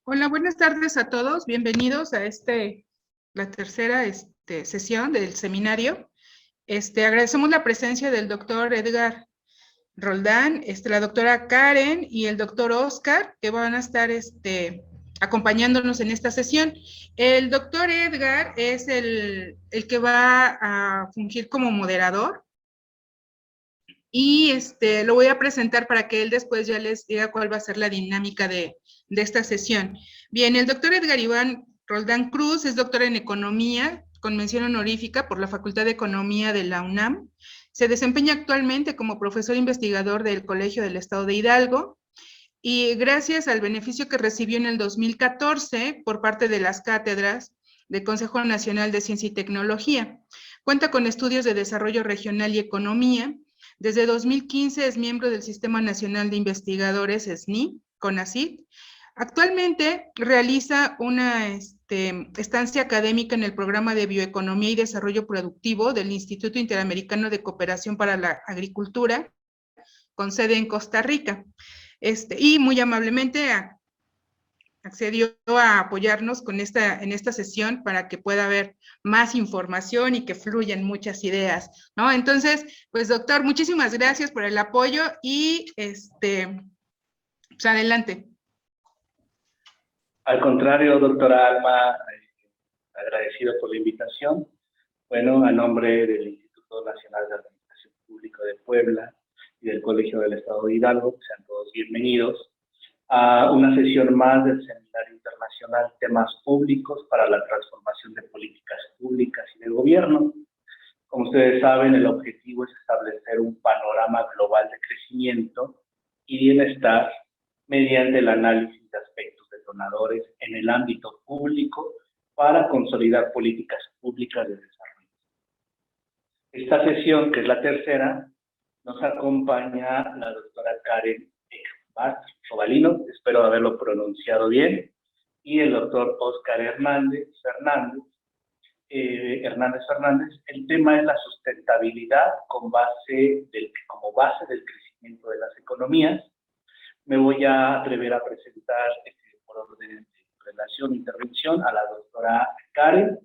Hola, buenas tardes a todos. Bienvenidos a la tercera sesión del seminario. Agradecemos la presencia del doctor Edgar Roldán, la doctora Karen y el doctor Oscar, que van a estar acompañándonos en esta sesión. El doctor Edgar es el que va a fungir como moderador. Y lo voy a presentar para que él después ya les diga cuál va a ser la dinámica de esta sesión. Bien, el doctor Edgar Iván Roldán Cruz es doctor en Economía, con mención honorífica por la Facultad de Economía de la UNAM. Se desempeña actualmente como profesor investigador del Colegio del Estado de Hidalgo, y gracias al beneficio que recibió en el 2014 por parte de las cátedras del Consejo Nacional de Ciencia y Tecnología. Cuenta con estudios de desarrollo regional y economía. Desde 2015 es miembro del Sistema Nacional de Investigadores, SNI, CONACYT. Actualmente realiza una estancia académica en el programa de Bioeconomía y Desarrollo Productivo del Instituto Interamericano de Cooperación para la Agricultura, con sede en Costa Rica. Y muy amablemente accedió a apoyarnos en esta sesión para que pueda haber más información y que fluyan muchas ideas, ¿no? Entonces, pues doctor, muchísimas gracias por el apoyo y pues adelante. Al contrario, doctora Alma, agradecido por la invitación. Bueno, a nombre del Instituto Nacional de Administración Pública de Puebla y del Colegio del Estado de Hidalgo, sean todos bienvenidos a una sesión más del Seminario Internacional Temas Públicos para la Transformación de Políticas Públicas y de Gobierno. Como ustedes saben, el objetivo es establecer un panorama global de crecimiento y bienestar mediante el análisis de aspectos detonadores en el ámbito público para consolidar políticas públicas de desarrollo. Esta sesión, que es la tercera, nos acompaña la doctora Karen Robalino, espero haberlo pronunciado bien, y el doctor Oscar Hernández Fernández. El tema es la sustentabilidad como base del crecimiento de las economías. Me voy a atrever a presentar por orden de relación e intervención a la doctora Karen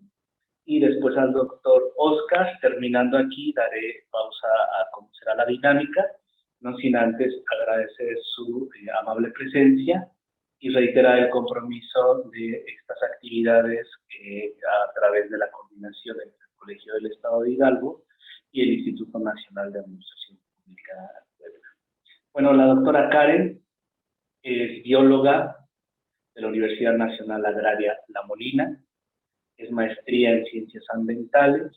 y después al doctor Oscar. Terminando aquí, daré pausa a cómo será la dinámica, no sin antes agradecer su amable presencia y reiterar el compromiso de estas actividades a través de la coordinación entre el Colegio del Estado de Hidalgo y el Instituto Nacional de Administración Pública de Puebla. Bueno, la doctora Karen es bióloga de la Universidad Nacional Agraria La Molina, es maestría en Ciencias Ambientales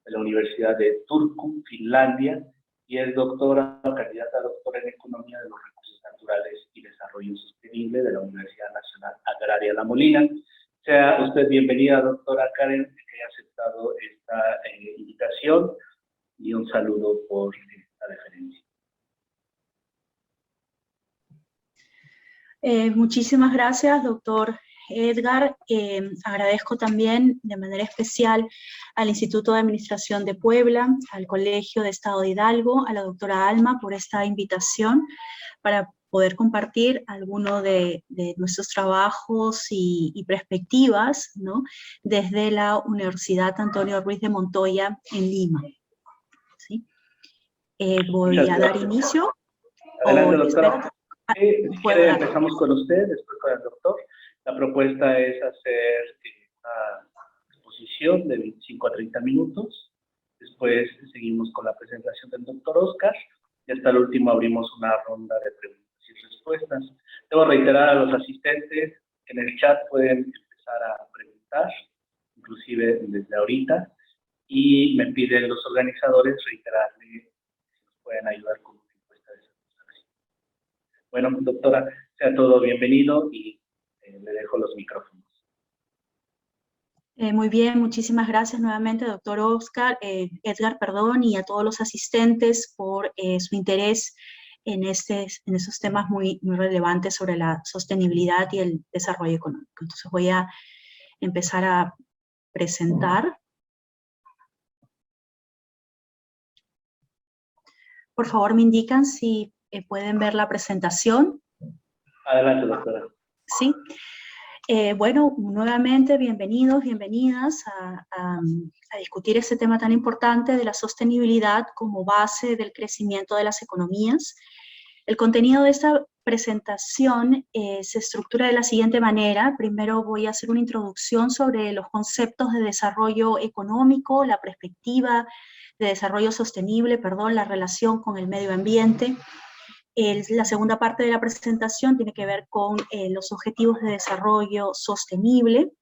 de la Universidad de Turku, Finlandia, y es candidata a doctora en Economía de los Recursos Naturales y Desarrollo Sostenible de la Universidad Nacional Agraria La Molina. Sea usted bienvenida, doctora Karen, que haya aceptado esta invitación, y un saludo por la deferencia. Muchísimas gracias, doctor Edgar. Agradezco también de manera especial al Instituto de Administración de Puebla, al Colegio de Estado de Hidalgo, a la doctora Alma por esta invitación para poder compartir algunos de nuestros trabajos y perspectivas, ¿no?, desde la Universidad Antonio Ruiz de Montoya en Lima. ¿Sí? Voy a dar inicio. Adelante, doctora. Si quiere, empezamos con usted, después con el doctor. La propuesta es hacer una exposición de 25 a 30 minutos. Después seguimos con la presentación del doctor Oscar. Y hasta el último abrimos una ronda de preguntas y respuestas. Debo reiterar a los asistentes que en el chat pueden empezar a preguntar, inclusive desde ahorita. Y me piden los organizadores reiterarle si nos pueden ayudar con una encuesta de satisfacción. Bueno, doctora, sea todo bienvenido y le dejo los micrófonos. Muy bien, muchísimas gracias nuevamente, doctor Oscar, Edgar, perdón, y a todos los asistentes por su interés en esos temas muy relevantes sobre la sostenibilidad y el desarrollo económico. Entonces voy a empezar a presentar. Por favor, me indican si pueden ver la presentación. Adelante, doctora. Sí. Bueno, nuevamente bienvenidos, bienvenidas a discutir este tema tan importante de la sostenibilidad como base del crecimiento de las economías. El contenido de esta presentación se estructura de la siguiente manera. Primero voy a hacer una introducción sobre los conceptos de desarrollo económico, la perspectiva de desarrollo sostenible, la relación con el medio ambiente. La segunda parte de la presentación tiene que ver con los objetivos de desarrollo sostenible.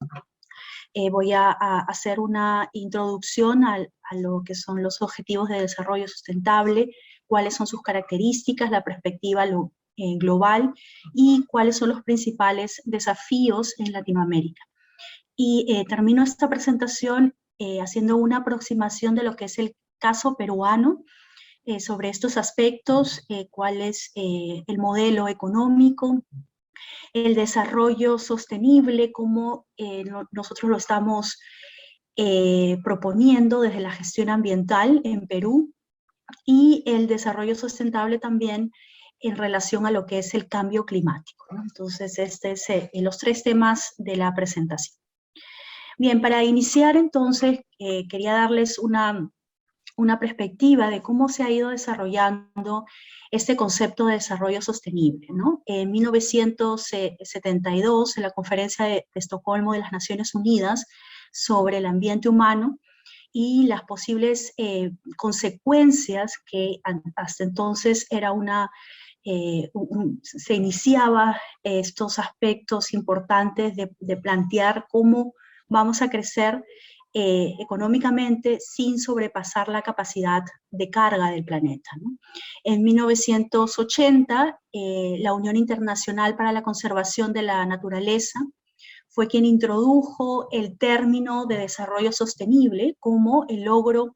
Voy a hacer una introducción a lo que son los objetivos de desarrollo sustentable, cuáles son sus características, la perspectiva global y cuáles son los principales desafíos en Latinoamérica. Y termino esta presentación haciendo una aproximación de lo que es el caso peruano, sobre estos aspectos, cuál es el modelo económico, el desarrollo sostenible, cómo nosotros lo estamos proponiendo desde la gestión ambiental en Perú, y el desarrollo sustentable también en relación a lo que es el cambio climático, ¿no? Entonces, este es los tres temas de la presentación. Bien, para iniciar entonces, quería darles una perspectiva de cómo se ha ido desarrollando este concepto de desarrollo sostenible, ¿no? En 1972, en la Conferencia de Estocolmo de las Naciones Unidas sobre el ambiente humano y las posibles consecuencias que hasta entonces era se iniciaba estos aspectos importantes de plantear cómo vamos a crecer económicamente sin sobrepasar la capacidad de carga del planeta, ¿no? En 1980, la Unión Internacional para la Conservación de la Naturaleza fue quien introdujo el término de desarrollo sostenible como el logro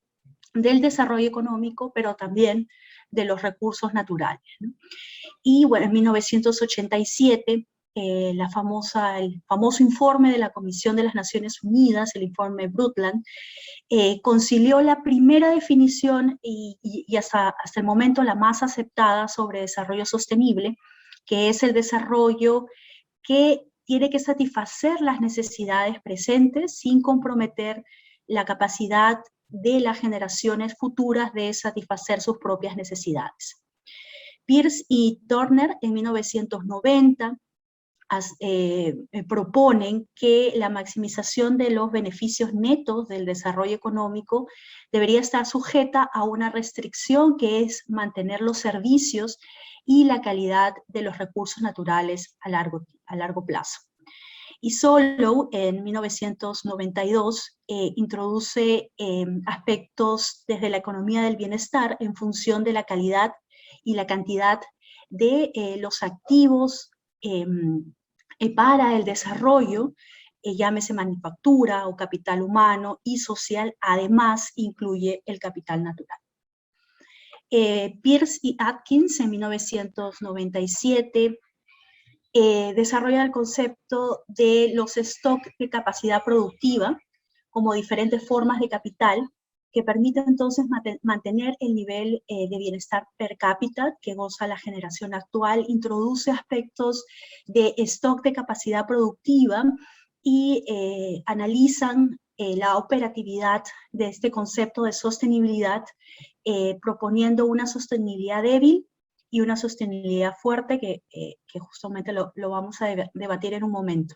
del desarrollo económico, pero también de los recursos naturales, ¿no? Y bueno, en 1987, el famoso informe de la Comisión de las Naciones Unidas, el informe Brundtland, concilió la primera definición y hasta el momento la más aceptada sobre desarrollo sostenible, que es el desarrollo que tiene que satisfacer las necesidades presentes sin comprometer la capacidad de las generaciones futuras de satisfacer sus propias necesidades. Peirce y Turner en 1990 proponen que la maximización de los beneficios netos del desarrollo económico debería estar sujeta a una restricción que es mantener los servicios y la calidad de los recursos naturales a largo plazo. Y Solow en 1992 introduce aspectos desde la economía del bienestar en función de la calidad y la cantidad de los activos para el desarrollo, llámese manufactura o capital humano y social, además incluye el capital natural. Peirce y Atkins en 1997 desarrolla el concepto de los stocks de capacidad productiva como diferentes formas de capital que permiten entonces mantener el nivel de bienestar per cápita que goza la generación actual, introduce aspectos de stock de capacidad productiva y analizan la operatividad de este concepto de sostenibilidad, proponiendo una sostenibilidad débil y una sostenibilidad fuerte que justamente lo vamos a debatir en un momento.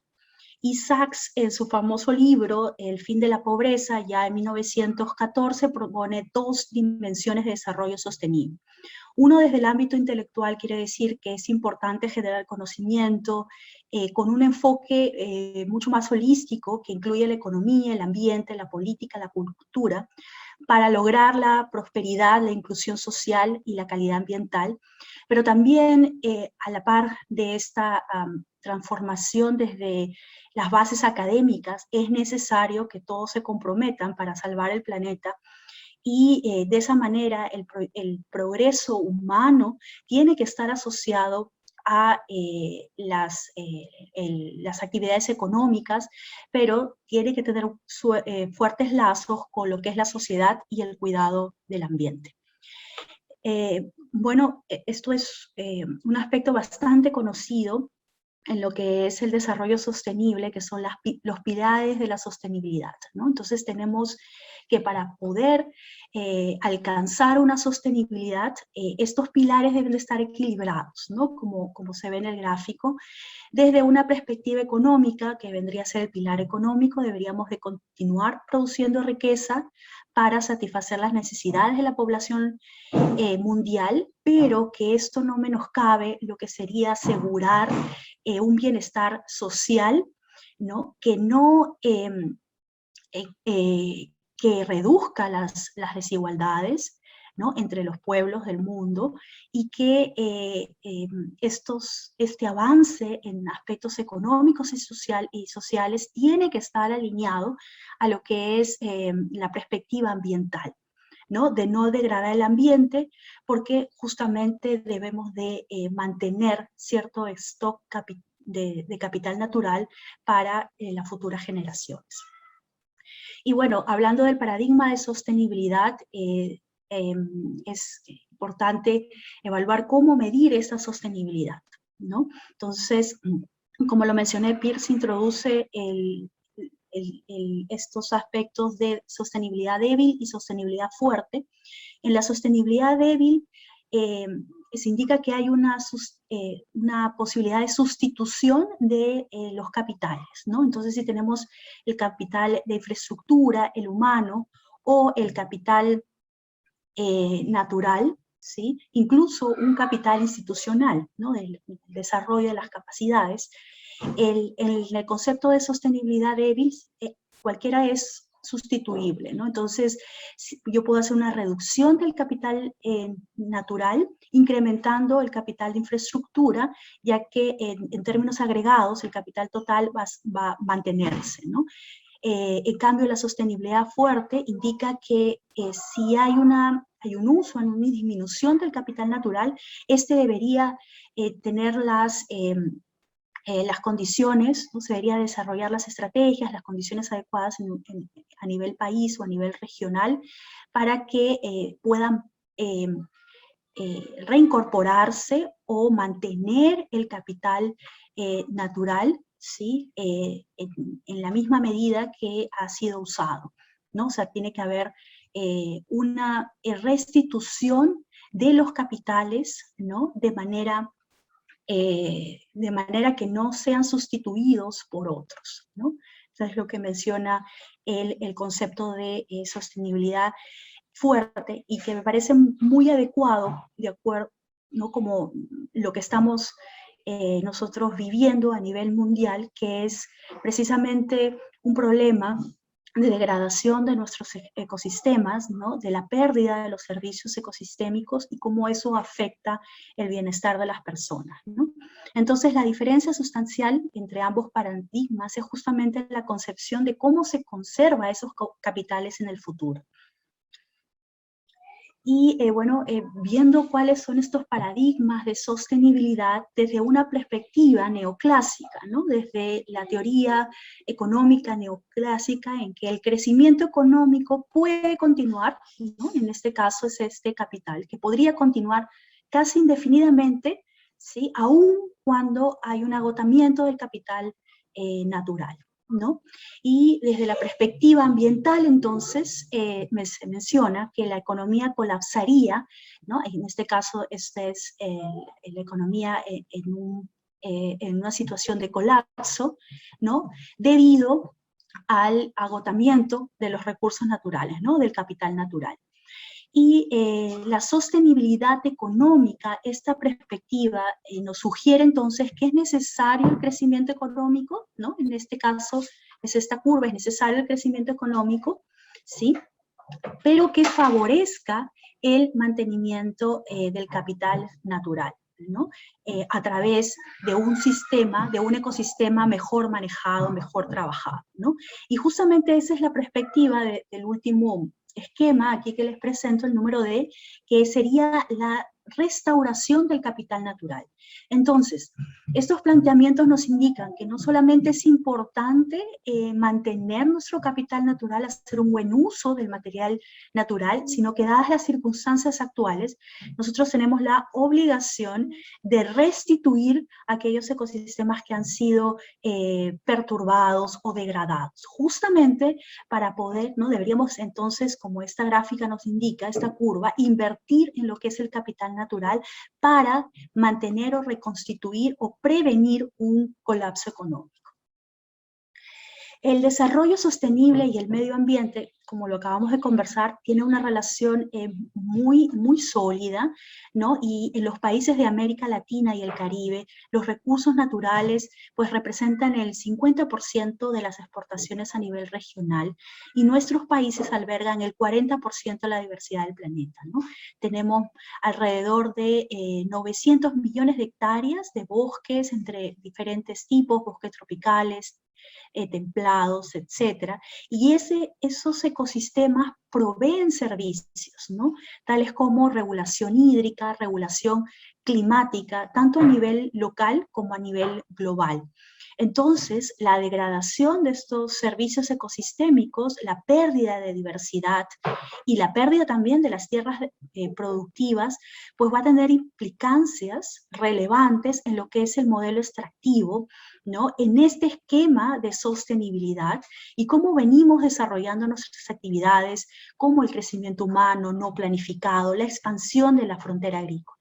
Y Sachs, en su famoso libro El fin de la pobreza, ya en 1914, propone dos dimensiones de desarrollo sostenible. Uno, desde el ámbito intelectual, quiere decir que es importante generar conocimiento con un enfoque mucho más holístico que incluye la economía, el ambiente, la política, la cultura, para lograr la prosperidad, la inclusión social y la calidad ambiental, pero también a la par de esta transformación desde las bases académicas, es necesario que todos se comprometan para salvar el planeta y de esa manera el progreso humano tiene que estar asociado a las actividades económicas, pero tiene que tener fuertes lazos con lo que es la sociedad y el cuidado del ambiente. Bueno, esto es un aspecto bastante conocido en lo que es el desarrollo sostenible, que son los pilares de la sostenibilidad, ¿no? Entonces tenemos que para poder alcanzar una sostenibilidad, estos pilares deben de estar equilibrados, ¿no? Como se ve en el gráfico. Desde una perspectiva económica, que vendría a ser el pilar económico, deberíamos de continuar produciendo riqueza para satisfacer las necesidades de la población mundial, pero que esto no menoscabe lo que sería asegurar un bienestar social, ¿no? Que reduzca las desigualdades, ¿no? Entre los pueblos del mundo, y que este avance en aspectos económicos y sociales tiene que estar alineado a lo que es la perspectiva ambiental, ¿no? De no degradar el ambiente, porque justamente debemos de mantener cierto stock de capital natural para las futuras generaciones. Y bueno, hablando del paradigma de sostenibilidad, es importante evaluar cómo medir esa sostenibilidad, ¿no? Entonces, como lo mencioné, Peirce introduce estos aspectos de sostenibilidad débil y sostenibilidad fuerte. En la sostenibilidad débil se indica que hay una posibilidad de sustitución de los capitales, ¿no? Entonces, si tenemos el capital de infraestructura, el humano, o el capital natural, ¿sí? Incluso un capital institucional, ¿no? Del desarrollo de las capacidades. En el concepto de sostenibilidad débil, cualquiera es sustituible, ¿no? Entonces, yo puedo hacer una reducción del capital natural, incrementando el capital de infraestructura, ya que en términos agregados el capital total va a mantenerse, ¿no? En cambio, la sostenibilidad fuerte indica que si hay un uso, una disminución del capital natural, este debería tener las condiciones, ¿no? Se debería desarrollar las estrategias, las condiciones adecuadas a nivel país o a nivel regional para que puedan reincorporarse o mantener el capital natural, ¿sí? En la misma medida que ha sido usado, ¿no? O sea, tiene que haber una restitución de los capitales, ¿no? De manera que no sean sustituidos por otros, ¿no? Eso es lo que menciona el concepto de sostenibilidad fuerte, y que me parece muy adecuado, de acuerdo, ¿no? Como lo que estamos nosotros viviendo a nivel mundial, que es precisamente un problema de degradación de nuestros ecosistemas, ¿no? De la pérdida de los servicios ecosistémicos y cómo eso afecta el bienestar de las personas, ¿no? Entonces, la diferencia sustancial entre ambos paradigmas es justamente la concepción de cómo se conserva esos capitales en el futuro. Y bueno, viendo cuáles son estos paradigmas de sostenibilidad desde una perspectiva neoclásica, ¿no? Desde la teoría económica neoclásica, en que el crecimiento económico puede continuar, ¿no? En este caso es este capital, que podría continuar casi indefinidamente, ¿sí? Aun cuando hay un agotamiento del capital natural, ¿no? Y desde la perspectiva ambiental, entonces, se menciona que la economía colapsaría, ¿no? En este caso, esta es la economía en una situación de colapso, ¿no? Debido al agotamiento de los recursos naturales, ¿no? Del capital natural. Y la sostenibilidad económica, esta perspectiva nos sugiere entonces que es necesario el crecimiento económico, ¿no? En este caso es esta curva, es necesario el crecimiento económico, ¿sí? Pero que favorezca el mantenimiento del capital natural, ¿no? A través de un sistema, de un ecosistema mejor manejado, mejor trabajado, ¿no? Y justamente esa es la perspectiva del último esquema aquí que les presento, el número D, que sería la restauración del capital natural. Entonces, estos planteamientos nos indican que no solamente es importante mantener nuestro capital natural, hacer un buen uso del material natural, sino que dadas las circunstancias actuales, nosotros tenemos la obligación de restituir aquellos ecosistemas que han sido perturbados o degradados. Justamente para poder, ¿no? Deberíamos entonces, como esta gráfica nos indica, esta curva, invertir en lo que es el capital natural para mantener o reconstituir o prevenir un colapso económico. El desarrollo sostenible y el medio ambiente, como lo acabamos de conversar, tiene una relación muy sólida, ¿no? Y en los países de América Latina y el Caribe, los recursos naturales pues representan el 50% de las exportaciones a nivel regional, y nuestros países albergan el 40% de la diversidad del planeta, ¿no? Tenemos alrededor de 900 millones de hectáreas de bosques entre diferentes tipos, bosques tropicales, templados, etcétera, y esos ecosistemas proveen servicios, ¿no? Tales como regulación hídrica, regulación climática, tanto a nivel local como a nivel global. Entonces, la degradación de estos servicios ecosistémicos, la pérdida de diversidad y la pérdida también de las tierras productivas, pues va a tener implicancias relevantes en lo que es el modelo extractivo, ¿no? En este esquema de sostenibilidad y cómo venimos desarrollando nuestras actividades, como el crecimiento humano no planificado, la expansión de la frontera agrícola,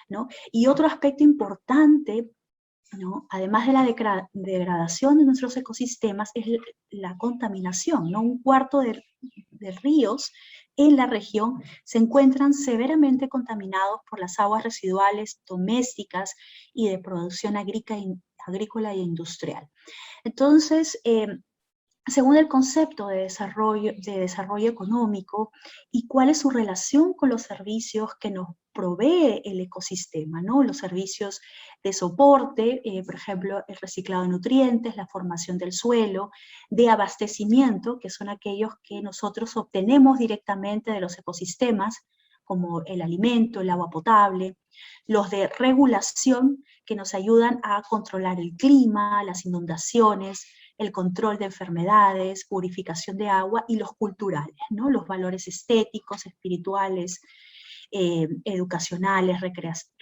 ¿no? Y otro aspecto importante, ¿no? Además de la degradación de nuestros ecosistemas, es la contaminación, ¿no? Un cuarto de ríos en la región se encuentran severamente contaminados por las aguas residuales domésticas y de producción agrícola e industrial. Entonces, según el concepto de desarrollo económico y cuál es su relación con los servicios que nos provee el ecosistema, ¿no? Los servicios de soporte, por ejemplo, el reciclado de nutrientes, la formación del suelo, de abastecimiento, que son aquellos que nosotros obtenemos directamente de los ecosistemas, como el alimento, el agua potable, los de regulación, que nos ayudan a controlar el clima, las inundaciones, el control de enfermedades, purificación de agua, y los culturales, ¿no? Los valores estéticos, espirituales, educacionales,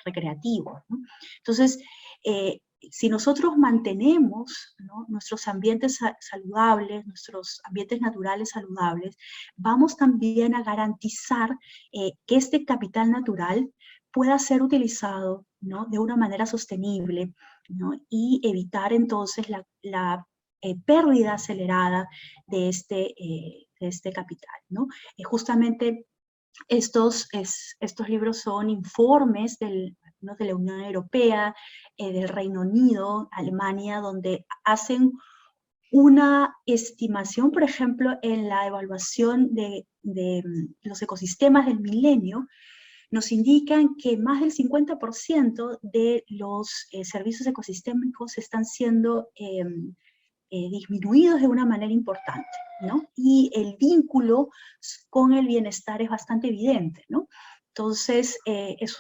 recreativos, ¿no? Entonces, si nosotros mantenemos, ¿no? nuestros ambientes saludables, nuestros ambientes naturales saludables, vamos también a garantizar que este capital natural pueda ser utilizado, ¿no? de una manera sostenible, ¿no? y evitar entonces la pérdida acelerada de este capital, ¿no? Justamente estos libros son informes ¿no? de la Unión Europea, del Reino Unido, Alemania, donde hacen una estimación, por ejemplo, en la evaluación de los ecosistemas del milenio, nos indican que más del 50% de los servicios ecosistémicos están siendo disminuidos de una manera importante, ¿no? Y el vínculo con el bienestar es bastante evidente, ¿no? Entonces, es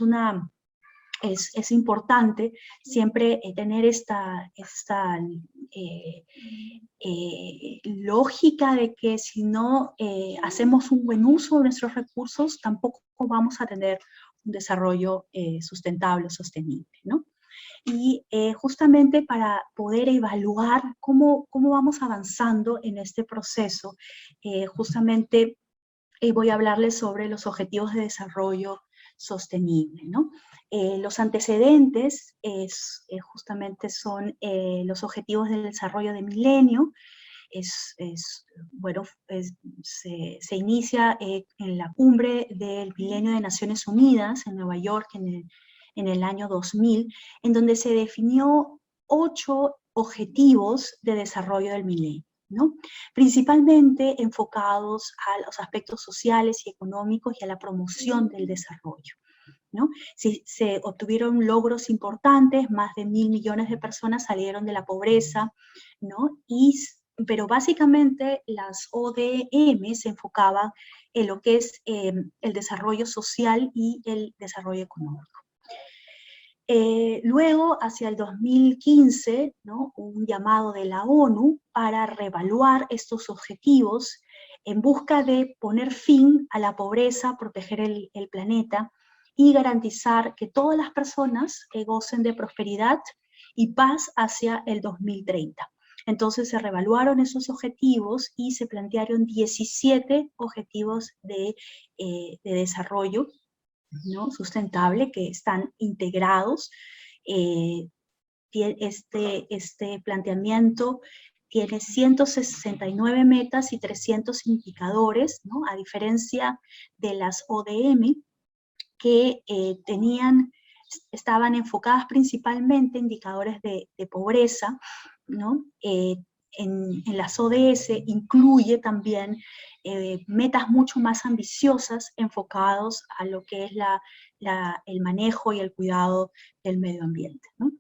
importante siempre tener esta lógica de que si no hacemos un buen uso de nuestros recursos, tampoco vamos a tener un desarrollo sustentable o sostenible, ¿no? Y justamente para poder evaluar cómo vamos avanzando en este proceso, justamente voy a hablarles sobre los objetivos de desarrollo sostenible, ¿no? Los antecedentes justamente son los objetivos del desarrollo de milenio. Se inicia en la cumbre del milenio de Naciones Unidas en Nueva York en el año 2000, en donde se definió 8 objetivos de desarrollo del milenio, ¿no? Principalmente enfocados a los aspectos sociales y económicos y a la promoción del desarrollo, ¿no? Se obtuvieron logros importantes, más de 1.000 millones de personas salieron de la pobreza, ¿no? Pero básicamente las ODM se enfocaban en lo que es el desarrollo social y el desarrollo económico. Luego, hacia el 2015, ¿no?, un llamado de la ONU para reevaluar estos objetivos en busca de poner fin a la pobreza, proteger el planeta y garantizar que todas las personas gocen de prosperidad y paz hacia el 2030. Entonces se reevaluaron esos objetivos y se plantearon 17 objetivos de desarrollo, ¿no?, sustentable, que están integrados. Este planteamiento tiene 169 metas y 300 indicadores, ¿no?, a diferencia de las ODM, que estaban enfocadas principalmente en indicadores de pobreza, ¿no? En las ODS incluye también metas mucho más ambiciosas enfocados a lo que es el manejo y el cuidado del medio ambiente, ¿no?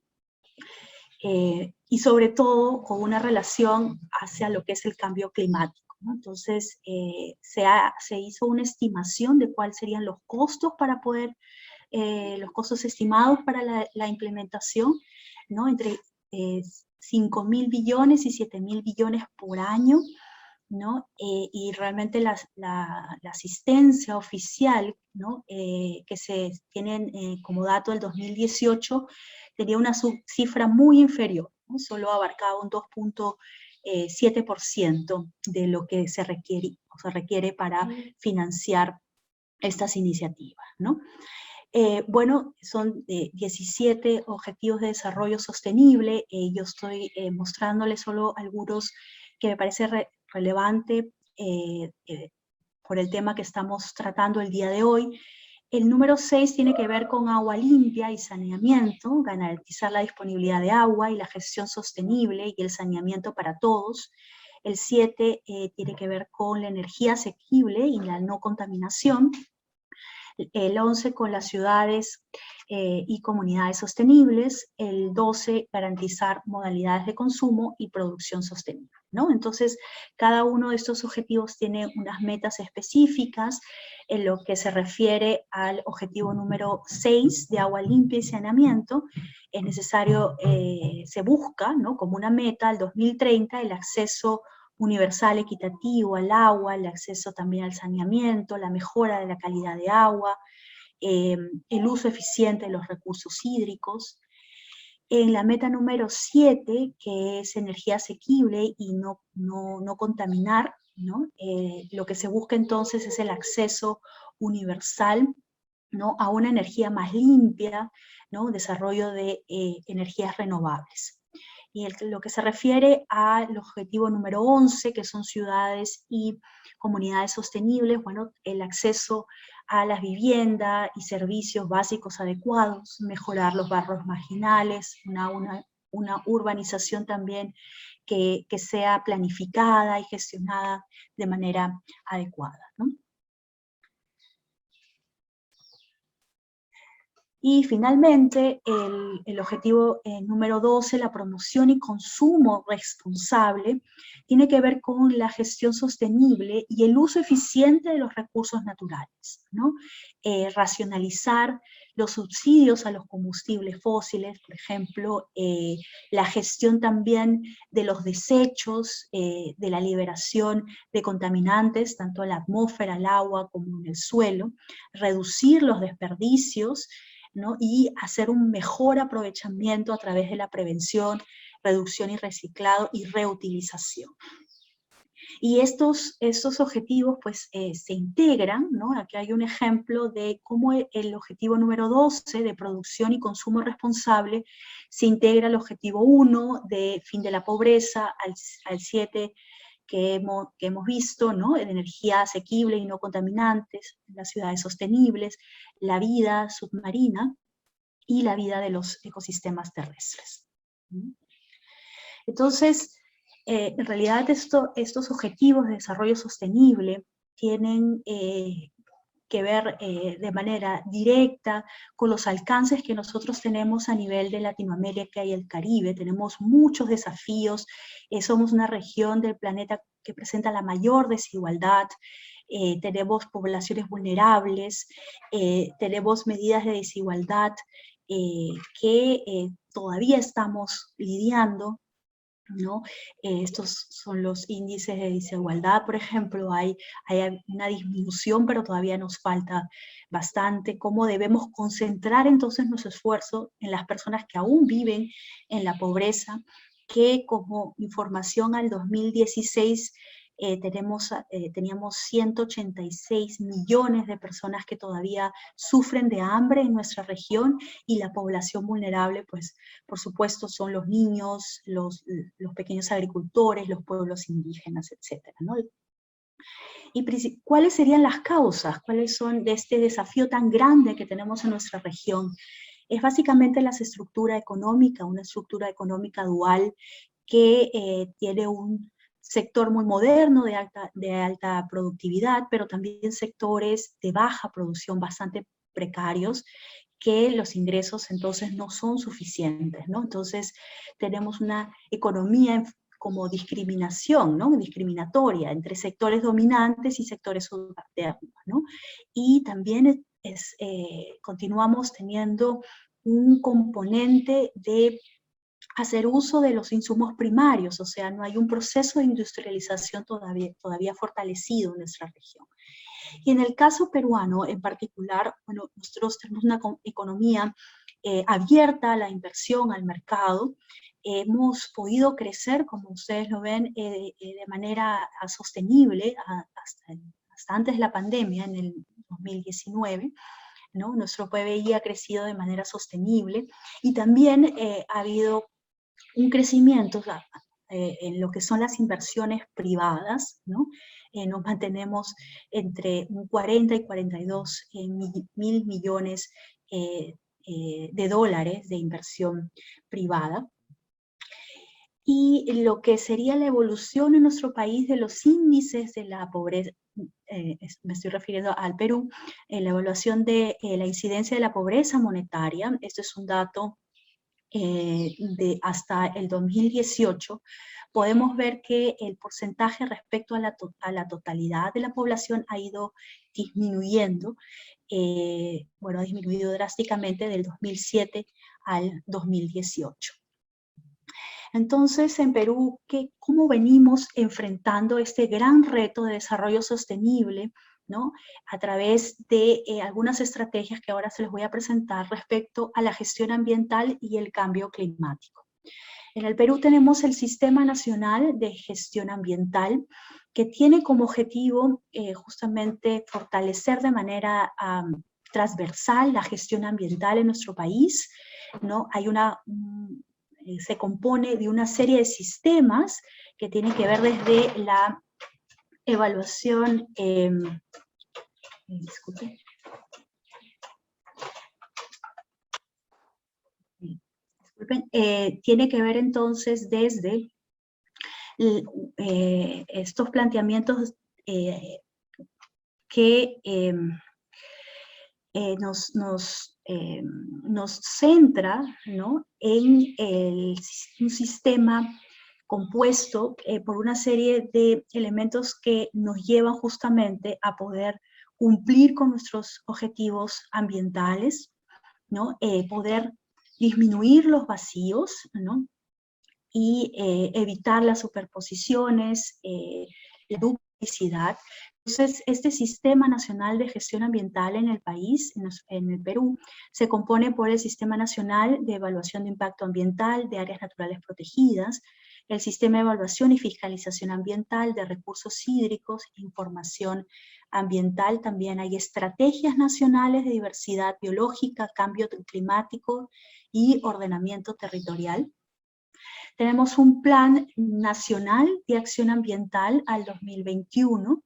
Y sobre todo con una relación hacia lo que es el cambio climático, ¿no? Entonces se hizo una estimación de cuáles serían los costos para poder, los costos estimados para la implementación, ¿no?, entre 5.000 billones y 7.000 billones por año, ¿no? Y realmente la asistencia oficial, ¿no?, que se tienen como dato del 2018, tenía una cifra muy inferior, ¿no? Solo abarcaba un 2.7% de lo que se requiere para financiar estas iniciativas, ¿no? Bueno, son 17 objetivos de desarrollo sostenible. Yo estoy mostrándoles solo algunos que me parece relevante por el tema que estamos tratando el día de hoy. El número 6 tiene que ver con agua limpia y saneamiento, garantizar la disponibilidad de agua y la gestión sostenible y el saneamiento para todos. El 7 tiene que ver con la energía asequible y la no contaminación. El 11 con las ciudades y comunidades sostenibles. El 12, garantizar modalidades de consumo y producción sostenible, ¿no? Entonces, cada uno de estos objetivos tiene unas metas específicas. En lo que se refiere al objetivo número 6 de agua limpia y saneamiento, es necesario, se busca, ¿no?, como una meta al 2030 el acceso universal, equitativo al agua, el acceso también al saneamiento, la mejora de la calidad de agua, el uso eficiente de los recursos hídricos. En la meta número 7, que es energía asequible y no contaminar, ¿no?, lo que se busca entonces es el acceso universal, ¿no?, a una energía más limpia, ¿no?, desarrollo de energías renovables. Y lo que se refiere al objetivo número 11, que son ciudades y comunidades sostenibles, bueno, el acceso a la vivienda y servicios básicos adecuados, mejorar los barrios marginales, una urbanización también que sea planificada y gestionada de manera adecuada, ¿no? Y finalmente, el objetivo número 12, la promoción y consumo responsable, tiene que ver con la gestión sostenible y el uso eficiente de los recursos naturales, ¿no? Racionalizar los subsidios a los combustibles fósiles, por ejemplo, la gestión también de los desechos, de la liberación de contaminantes, tanto en la atmósfera, el agua, como en el suelo, reducir los desperdicios, ¿no?, y hacer un mejor aprovechamiento a través de la prevención, reducción y reciclado y reutilización. Y estos objetivos pues se integran, ¿no? Aquí hay un ejemplo de cómo el objetivo número 12 de producción y consumo responsable se integra al objetivo 1 de fin de la pobreza, al 7 que hemos visto, ¿no?, de energía asequible y no contaminantes, las ciudades sostenibles, la vida submarina y la vida de los ecosistemas terrestres. Entonces, en realidad estos objetivos de desarrollo sostenible tienen que ver de manera directa con los alcances que nosotros tenemos a nivel de Latinoamérica y el Caribe. Tenemos muchos desafíos, somos una región del planeta que presenta la mayor desigualdad, tenemos poblaciones vulnerables, tenemos medidas de desigualdad que todavía estamos lidiando, ¿no? Estos son los índices de desigualdad, por ejemplo, hay una disminución, pero todavía nos falta bastante. ¿Cómo debemos concentrar entonces nuestro esfuerzo en las personas que aún viven en la pobreza? Que como información al 2016 teníamos 186 millones de personas que todavía sufren de hambre en nuestra región, y la población vulnerable, pues, por supuesto, son los niños, los pequeños agricultores, los pueblos indígenas, etcétera, ¿no? ¿Y cuáles serían las causas? ¿Cuáles son de este desafío tan grande que tenemos en nuestra región? Es básicamente la estructura económica, una estructura económica dual que tiene un sector muy moderno de alta productividad, pero también sectores de baja producción bastante precarios, que los ingresos entonces no son suficientes, ¿no? Entonces tenemos una economía como discriminación, ¿no? Discriminatoria entre sectores dominantes y sectores subalternos, ¿no? Y también continuamos teniendo un componente de hacer uso de los insumos primarios, o sea, no hay un proceso de industrialización todavía fortalecido en nuestra región. Y en el caso peruano en particular, bueno, nosotros tenemos una economía abierta a la inversión, al mercado. Hemos podido crecer, como ustedes lo ven, de manera sostenible hasta antes de la pandemia, en el 2019. ¿No? Nuestro PBI ha crecido de manera sostenible, y también ha habido un crecimiento en lo que son las inversiones privadas, ¿no? Nos mantenemos entre un 40 y 42 mil millones de dólares de inversión privada. Y lo que sería la evolución en nuestro país de los índices de la pobreza, me estoy refiriendo al Perú, la evaluación de la incidencia de la pobreza monetaria. Esto es un dato de hasta el 2018, podemos ver que el porcentaje respecto a la totalidad de la población ha ido disminuyendo. Bueno, ha disminuido drásticamente del 2007 al 2018. Entonces, en Perú, ¿cómo venimos enfrentando este gran reto de desarrollo sostenible, ¿no? A través de algunas estrategias que ahora se les voy a presentar respecto a la gestión ambiental y el cambio climático. En el Perú tenemos el Sistema Nacional de Gestión Ambiental, que tiene como objetivo justamente fortalecer de manera transversal la gestión ambiental en nuestro país, ¿no? Se compone de una serie de sistemas que tienen que ver desde la evaluación, tiene que ver entonces desde estos planteamientos que nos centra, ¿no? En un sistema compuesto por una serie de elementos que nos llevan justamente a poder cumplir con nuestros objetivos ambientales, ¿no? Poder disminuir los vacíos, ¿no? Y evitar las superposiciones, la duplicidad. Entonces, este Sistema Nacional de Gestión Ambiental en el país, en el Perú, se compone por el Sistema Nacional de Evaluación de Impacto Ambiental de Áreas Naturales Protegidas, el Sistema de Evaluación y Fiscalización Ambiental de Recursos Hídricos, Información Ambiental. También hay estrategias nacionales de diversidad biológica, cambio climático y ordenamiento territorial. Tenemos un Plan Nacional de Acción Ambiental al 2021,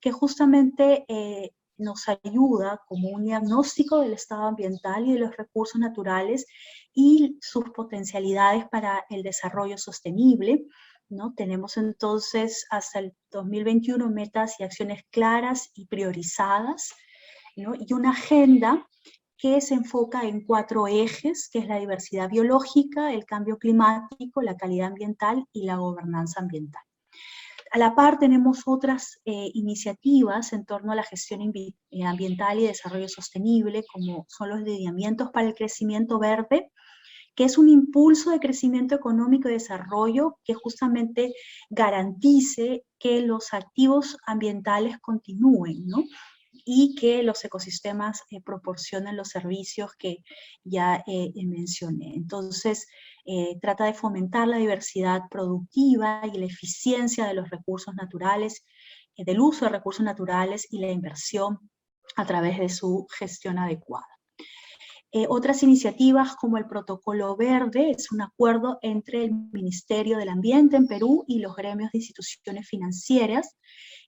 que justamente nos ayuda como un diagnóstico del estado ambiental y de los recursos naturales y sus potencialidades para el desarrollo sostenible, ¿no? Tenemos entonces hasta el 2021 metas y acciones claras y priorizadas, ¿no? Y una agenda que se enfoca en 4 ejes, que es la diversidad biológica, el cambio climático, la calidad ambiental y la gobernanza ambiental. A la par tenemos otras iniciativas en torno a la gestión ambiental y desarrollo sostenible, como son los lineamientos para el crecimiento verde, que es un impulso de crecimiento económico y desarrollo que justamente garantice que los activos ambientales continúen, ¿no? Y que los ecosistemas proporcionen los servicios que ya mencioné. Entonces, trata de fomentar la diversidad productiva y la eficiencia de los recursos naturales, del uso de recursos naturales y la inversión a través de su gestión adecuada. Otras iniciativas como el Protocolo Verde es un acuerdo entre el Ministerio del Ambiente en Perú y los gremios de instituciones financieras,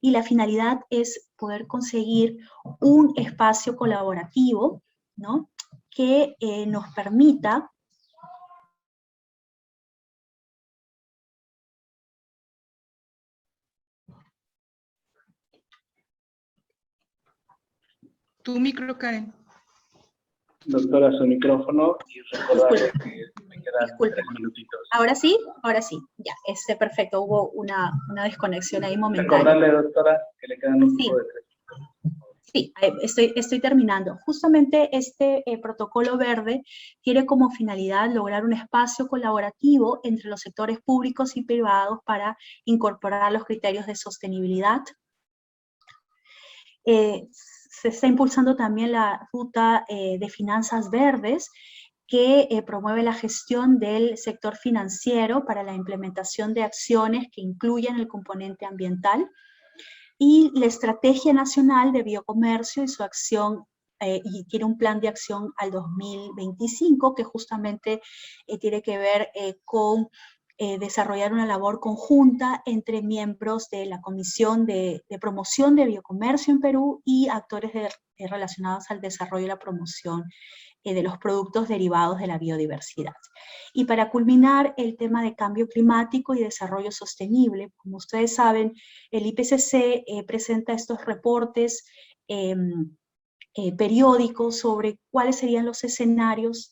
y la finalidad es poder conseguir un espacio colaborativo, ¿no?, que nos permita Tu micro, Karen. Doctora, su micrófono, y recordarle que me quedan 3 minutitos. Ahora sí, ya, perfecto, hubo una desconexión ahí momentánea. Recordarle, doctora, que le quedan un poco de 3 minutos. Sí, estoy terminando. Justamente este protocolo verde tiene como finalidad lograr un espacio colaborativo entre los sectores públicos y privados para incorporar los criterios de sostenibilidad. Se está impulsando también la ruta de finanzas verdes, que promueve la gestión del sector financiero para la implementación de acciones que incluyan el componente ambiental, y la Estrategia Nacional de Biocomercio y su acción, y tiene un plan de acción al 2025 que justamente tiene que ver con desarrollar una labor conjunta entre miembros de la Comisión de Promoción de Biocomercio en Perú y actores relacionados al desarrollo y la promoción de los productos derivados de la biodiversidad. Y para culminar, el tema de cambio climático y desarrollo sostenible. Como ustedes saben, el IPCC presenta estos reportes periódicos sobre cuáles serían los escenarios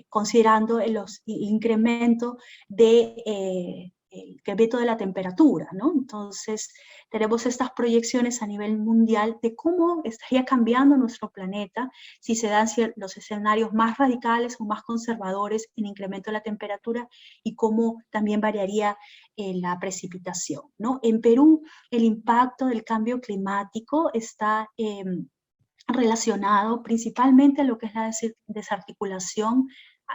considerando el incremento de el incremento de la temperatura, ¿no? Entonces, tenemos estas proyecciones a nivel mundial de cómo estaría cambiando nuestro planeta si se dan los escenarios más radicales o más conservadores en incremento de la temperatura, y cómo también variaría la precipitación, ¿no? En Perú, el impacto del cambio climático está relacionado principalmente a lo que es la desarticulación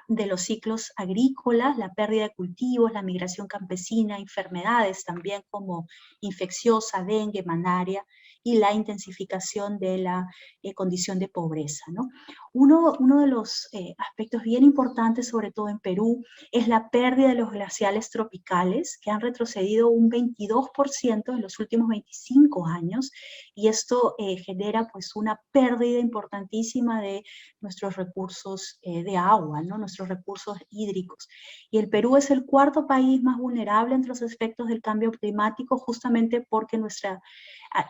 de los ciclos agrícolas, la pérdida de cultivos, la migración campesina, enfermedades también como infecciosa, dengue, malaria, y la intensificación de la condición de pobreza, ¿no? Uno de los aspectos bien importantes, sobre todo en Perú, es la pérdida de los glaciales tropicales, que han retrocedido un 22% en los últimos 25 años, y esto genera pues una pérdida importantísima de nuestros recursos de agua, ¿no?, nuestros recursos hídricos. Y el Perú es el 4º país más vulnerable entre los efectos del cambio climático, justamente porque nuestras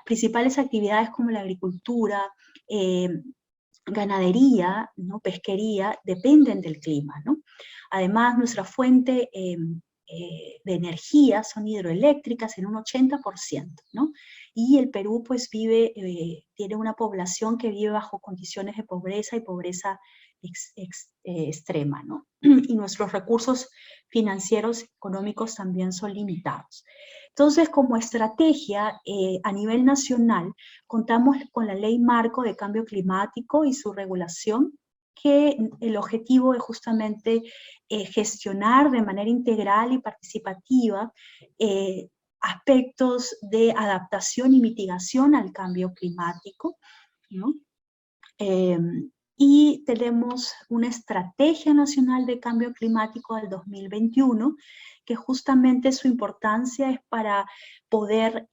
principales actividades como la agricultura, ganadería, ¿no?, pesquería, dependen del clima, ¿no? Además, nuestra fuente de energía son hidroeléctricas en un 80%, ¿no? Y el Perú pues tiene una población que vive bajo condiciones de pobreza y pobreza extrema, ¿no? Y nuestros recursos financieros económicos también son limitados. Entonces, como estrategia a nivel nacional, contamos con la Ley Marco de Cambio Climático y su regulación, que el objetivo es justamente gestionar de manera integral y participativa aspectos de adaptación y mitigación al cambio climático, ¿no? Y tenemos una Estrategia Nacional de Cambio Climático del 2021, que justamente su importancia es para poder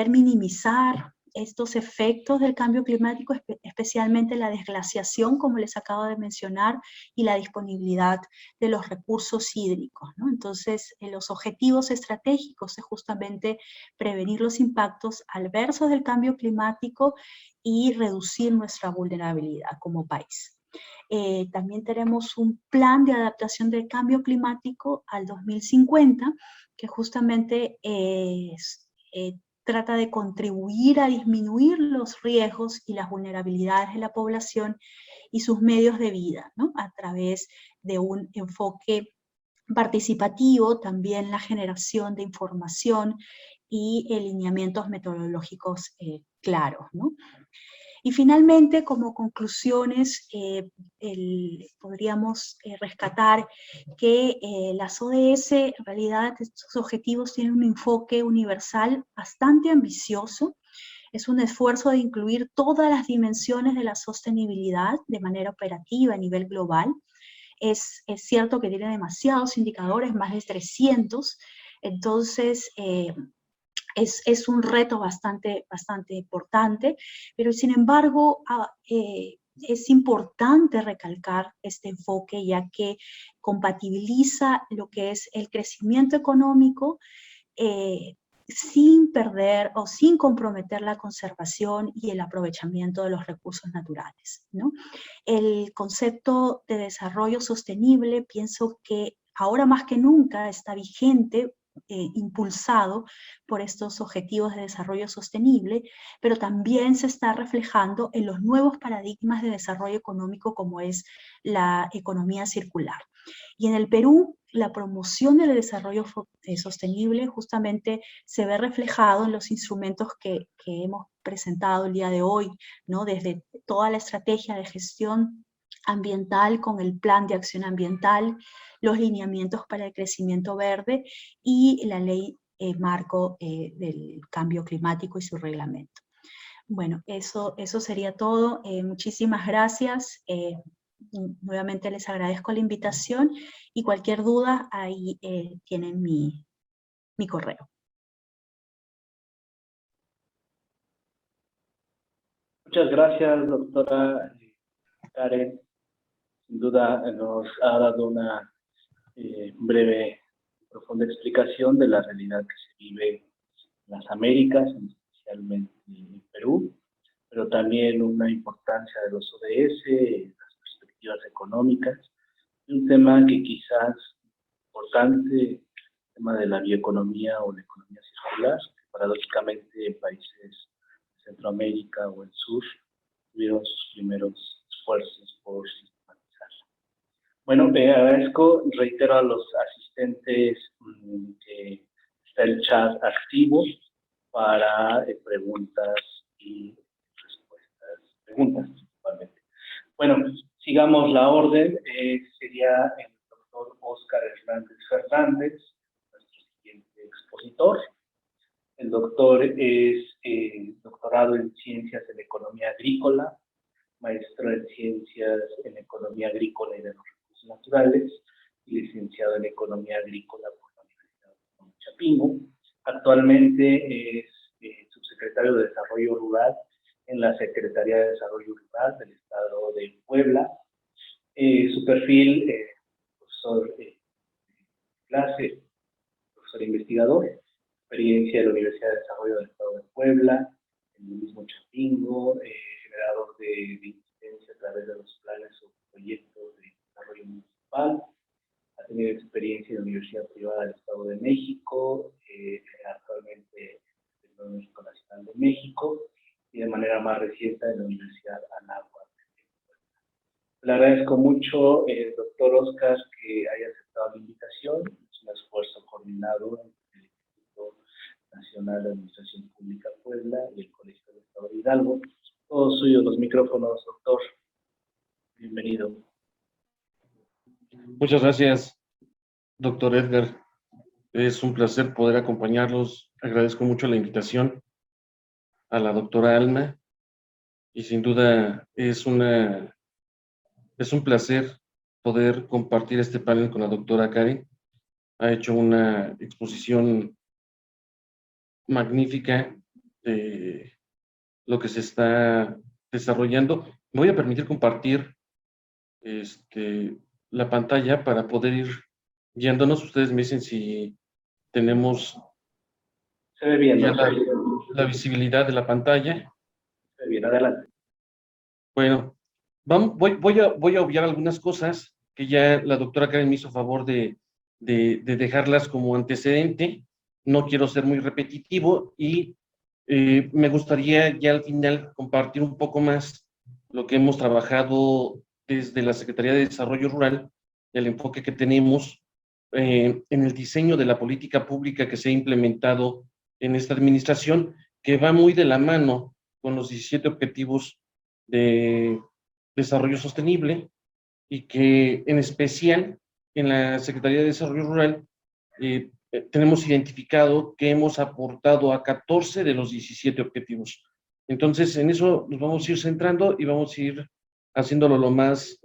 minimizar estos efectos del cambio climático, especialmente la desglaciación, como les acabo de mencionar, y la disponibilidad de los recursos hídricos, ¿no? Entonces, los objetivos estratégicos es justamente prevenir los impactos adversos del cambio climático y reducir nuestra vulnerabilidad como país. También tenemos un plan de adaptación del cambio climático al 2050, que justamente trata de contribuir a disminuir los riesgos y las vulnerabilidades de la población y sus medios de vida, ¿no? A través de un enfoque participativo, también la generación de información y lineamientos metodológicos claros, ¿no? Y finalmente, como conclusiones, podríamos rescatar que las ODS, en realidad, estos objetivos tienen un enfoque universal bastante ambicioso. Es un esfuerzo de incluir todas las dimensiones de la sostenibilidad de manera operativa a nivel global. Es cierto que tiene demasiados indicadores, más de 300, entonces es un reto bastante importante, pero sin embargo es importante recalcar este enfoque, ya que compatibiliza lo que es el crecimiento económico sin perder o sin comprometer la conservación y el aprovechamiento de los recursos naturales, ¿no? El concepto de desarrollo sostenible, pienso que ahora más que nunca está vigente, impulsado por estos objetivos de desarrollo sostenible, pero también se está reflejando en los nuevos paradigmas de desarrollo económico como es la economía circular. Y en el Perú, la promoción del desarrollo sostenible justamente se ve reflejado en los instrumentos que hemos presentado el día de hoy, ¿no? Desde toda la estrategia de gestión ambiental con el plan de acción ambiental, los lineamientos para el crecimiento verde y la ley marco del cambio climático y su reglamento. Bueno, eso sería todo. Muchísimas gracias. Nuevamente les agradezco la invitación y cualquier duda, ahí tienen mi correo. Muchas gracias, doctora Karen. Sin duda nos ha dado una breve, profunda explicación de la realidad que se vive en las Américas, especialmente en Perú, pero también una importancia de los ODS, las perspectivas económicas, y un tema que quizás importante, el tema de la bioeconomía o la economía circular, que paradójicamente en países de Centroamérica o el sur tuvieron sus primeros esfuerzos por sistematizarla. Bueno, agradezco, reitero a los asistentes que está el chat activo para preguntas y respuestas. Preguntas, principalmente. Bueno, sigamos la orden. Sería el doctor Óscar Hernández Fernández, nuestro siguiente expositor. El doctor es doctorado en Ciencias en Economía Agrícola, maestro en Ciencias en Economía Agrícola y de los Recursos Naturales, y licenciado en Economía Agrícola por la Universidad de Chapingo. Actualmente es subsecretario de Desarrollo Rural en la Secretaría de Desarrollo Rural del Estado de Puebla. Su perfil, profesor de clase, profesor investigador, experiencia de la Universidad de Desarrollo del Estado de Puebla, en el mismo Chapingo, generador de incidencia a través de los planes o proyectos de desarrollo municipal. Ha tenido experiencia en la Universidad Privada del Estado de México, actualmente en el Tecnológico Nacional de México, y de manera más reciente en la Universidad Anáhuac. Le agradezco mucho, doctor Óscar, que haya aceptado la invitación. Es un esfuerzo coordinado entre el Instituto Nacional de Administración Pública Puebla y el Colegio del Estado de Hidalgo. Todos suyos los micrófonos, doctor. Bienvenido. Muchas gracias, doctor Edgar. Es un placer poder acompañarlos. Agradezco mucho la invitación a la doctora Alma y sin duda es un placer poder compartir este panel con la doctora Karen. Ha hecho una exposición magnífica de lo que se está desarrollando. Me voy a permitir compartir la pantalla para poder ir guiándonos. Ustedes me dicen si tenemos Se ve bien, ya ¿no? la visibilidad de la pantalla. Se ve bien, adelante. Bueno, voy a obviar algunas cosas que ya la doctora Karen me hizo favor de dejarlas como antecedente. No quiero ser muy repetitivo y me gustaría ya al final compartir un poco más lo que hemos trabajado desde la Secretaría de Desarrollo Rural, el enfoque que tenemos en el diseño de la política pública que se ha implementado en esta administración, que va muy de la mano con los 17 objetivos de desarrollo sostenible y que en especial en la Secretaría de Desarrollo Rural tenemos identificado que hemos aportado a 14 de los 17 objetivos. Entonces, en eso nos vamos a ir centrando y vamos a ir haciéndolo lo más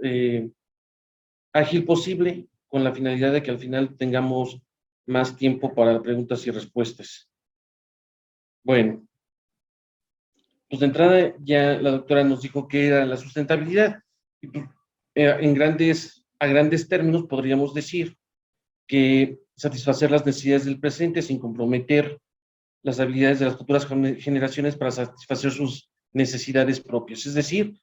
ágil posible, con la finalidad de que al final tengamos más tiempo para preguntas y respuestas. Bueno, pues de entrada ya la doctora nos dijo que era la sustentabilidad. Y pues, a grandes términos podríamos decir que satisfacer las necesidades del presente sin comprometer las habilidades de las futuras generaciones para satisfacer sus necesidades propias. Es decir,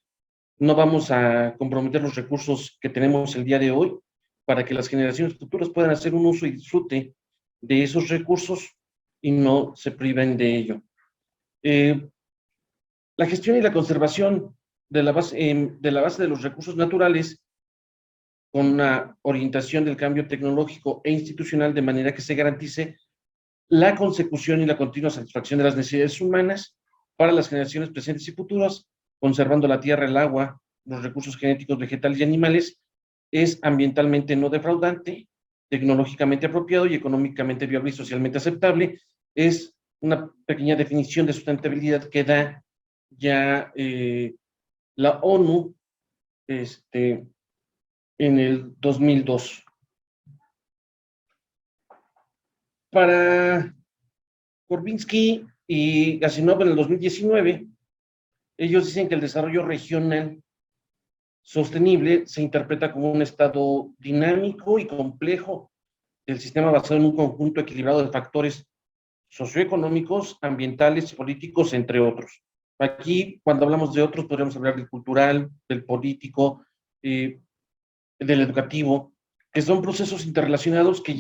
no vamos a comprometer los recursos que tenemos el día de hoy para que las generaciones futuras puedan hacer un uso y disfrute de esos recursos y no se priven de ello. La gestión y la conservación de la base de los recursos naturales con una orientación del cambio tecnológico e institucional de manera que se garantice la consecución y la continua satisfacción de las necesidades humanas para las generaciones presentes y futuras, conservando la tierra, el agua, los recursos genéticos, vegetales y animales, es ambientalmente no defraudante, tecnológicamente apropiado y económicamente viable y socialmente aceptable. Es una pequeña definición de sustentabilidad que da ya la ONU en el 2002. Para Korbinski y Gasinov en el 2019, ellos dicen que el desarrollo regional sostenible se interpreta como un estado dinámico y complejo del sistema basado en un conjunto equilibrado de factores socioeconómicos, ambientales, políticos, entre otros. Aquí, cuando hablamos de otros, podríamos hablar del cultural, del político, del educativo, que son procesos interrelacionados que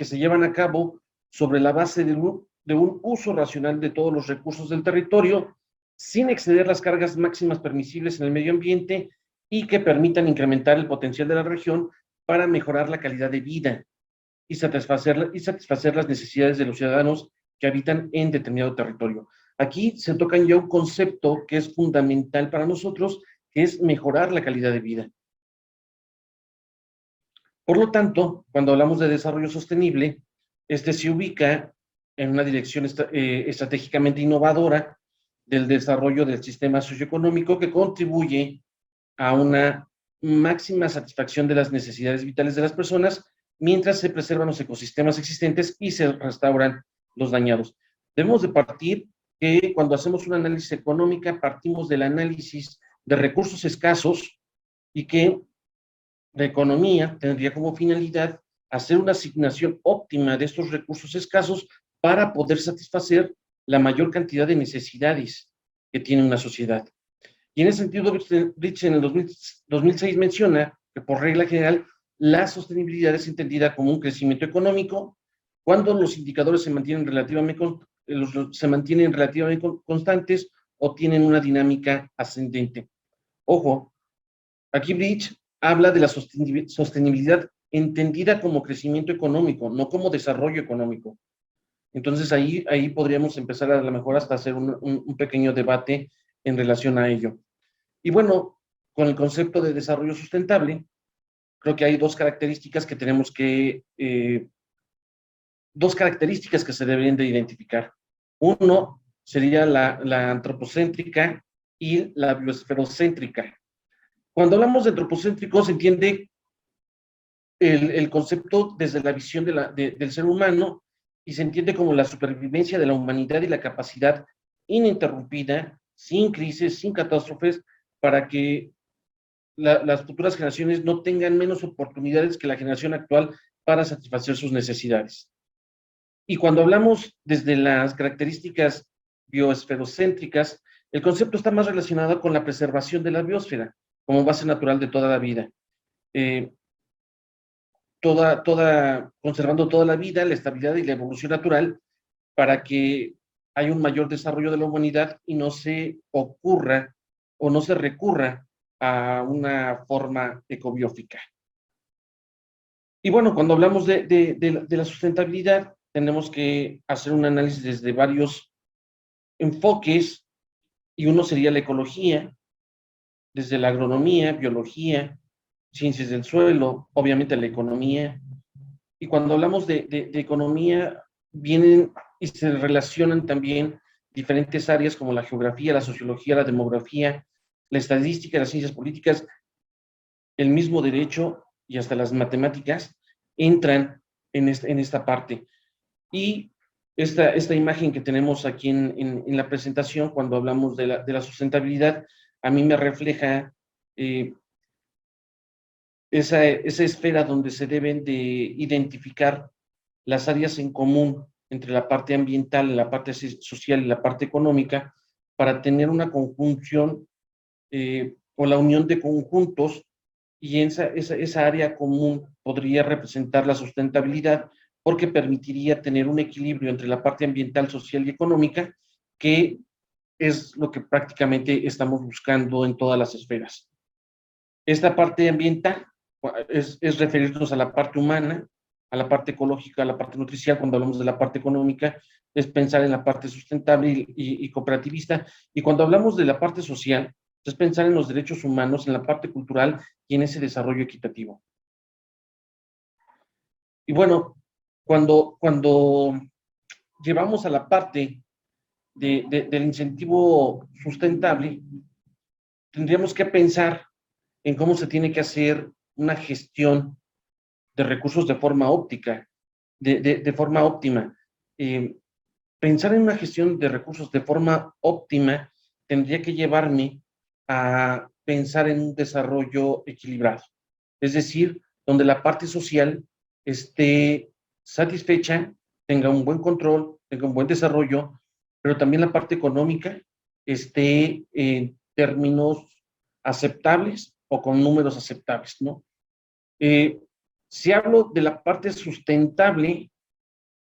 se llevan a cabo sobre la base de un uso racional de todos los recursos del territorio, sin exceder las cargas máximas permisibles en el medio ambiente y que permitan incrementar el potencial de la región para mejorar la calidad de vida y satisfacer las necesidades de los ciudadanos que habitan en determinado territorio. Aquí se tocan ya un concepto que es fundamental para nosotros, que es mejorar la calidad de vida. Por lo tanto, cuando hablamos de desarrollo sostenible, se ubica en una dirección estratégicamente innovadora del desarrollo del sistema socioeconómico que contribuye a una máxima satisfacción de las necesidades vitales de las personas mientras se preservan los ecosistemas existentes y se restauran los dañados. Debemos de partir que cuando hacemos un análisis económico partimos del análisis de recursos escasos y que la economía tendría como finalidad hacer una asignación óptima de estos recursos escasos para poder satisfacer la mayor cantidad de necesidades que tiene una sociedad. Y en ese sentido, Brich en el 2006 menciona que por regla general la sostenibilidad es entendida como un crecimiento económico cuando los indicadores se mantienen relativamente constantes o tienen una dinámica ascendente. Ojo, aquí Brich habla de la sostenibilidad entendida como crecimiento económico, no como desarrollo económico. Entonces ahí podríamos empezar a lo mejor hasta hacer un pequeño debate en relación a ello. Y bueno, con el concepto de desarrollo sustentable, creo que hay dos características que se deberían de identificar. Uno sería la antropocéntrica y la biosferocéntrica. Cuando hablamos de antropocéntrico se entiende el concepto desde la visión del ser humano y se entiende como la supervivencia de la humanidad y la capacidad ininterrumpida, sin crisis, sin catástrofes, para que las futuras generaciones no tengan menos oportunidades que la generación actual para satisfacer sus necesidades. Y cuando hablamos desde las características biosferocéntricas, el concepto está más relacionado con la preservación de la biosfera, como base natural de toda la vida. Conservando toda la vida, la estabilidad y la evolución natural para que haya un mayor desarrollo de la humanidad y no se ocurra o no se recurra a una forma ecobiótica. Y bueno, cuando hablamos de la sustentabilidad, tenemos que hacer un análisis desde varios enfoques, y uno sería la ecología, desde la agronomía, biología, ciencias del suelo, obviamente la economía. Y cuando hablamos de economía, vienen y se relacionan también diferentes áreas como la geografía, la sociología, la demografía, la estadística, las ciencias políticas, el mismo derecho y hasta las matemáticas entran en esta parte. Y esta imagen que tenemos aquí en la presentación, cuando hablamos de la sustentabilidad, a mí me refleja esa esfera donde se deben de identificar las áreas en común entre la parte ambiental, la parte social y la parte económica, para tener una conjunción o la unión de conjuntos, y esa área común podría representar la sustentabilidad, porque permitiría tener un equilibrio entre la parte ambiental, social y económica, que es lo que prácticamente estamos buscando en todas las esferas. Esta parte ambiental es referirnos a la parte humana, a la parte ecológica, a la parte nutricional. Cuando hablamos de la parte económica, es pensar en la parte sustentable y cooperativista. Y cuando hablamos de la parte social, es pensar en los derechos humanos, en la parte cultural y en ese desarrollo equitativo. Y bueno, cuando llevamos a la parte del incentivo sustentable, tendríamos que pensar en cómo se tiene que hacer una gestión de recursos de forma óptima. Pensar en una gestión de recursos de forma óptima tendría que llevarme a pensar en un desarrollo equilibrado, es decir, donde la parte social esté satisfecha, tenga un buen control, tenga un buen desarrollo, pero también la parte económica esté en términos aceptables o con números aceptables, ¿no? Si hablo de la parte sustentable,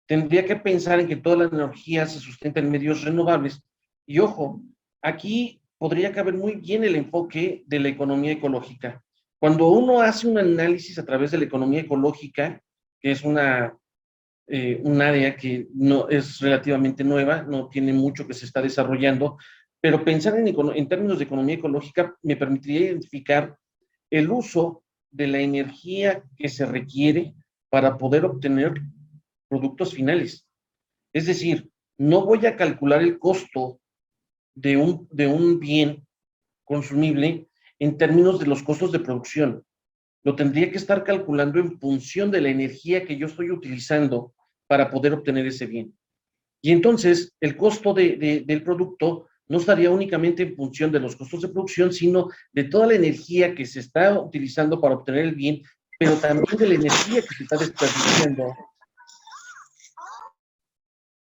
tendría que pensar en que toda la energía se sustenta en medios renovables. Y ojo, aquí podría caber muy bien el enfoque de la economía ecológica. Cuando uno hace un análisis a través de la economía ecológica, que es un área que no es relativamente nueva, no tiene mucho que se está desarrollando, pero pensar en términos de economía ecológica me permitiría identificar el uso de la energía que se requiere para poder obtener productos finales. Es decir, no voy a calcular el costo de un bien consumible en términos de los costos de producción. Lo tendría que estar calculando en función de la energía que yo estoy utilizando para poder obtener ese bien. Y entonces el costo del producto no estaría únicamente en función de los costos de producción, sino de toda la energía que se está utilizando para obtener el bien, pero también de la energía que se está desperdiciando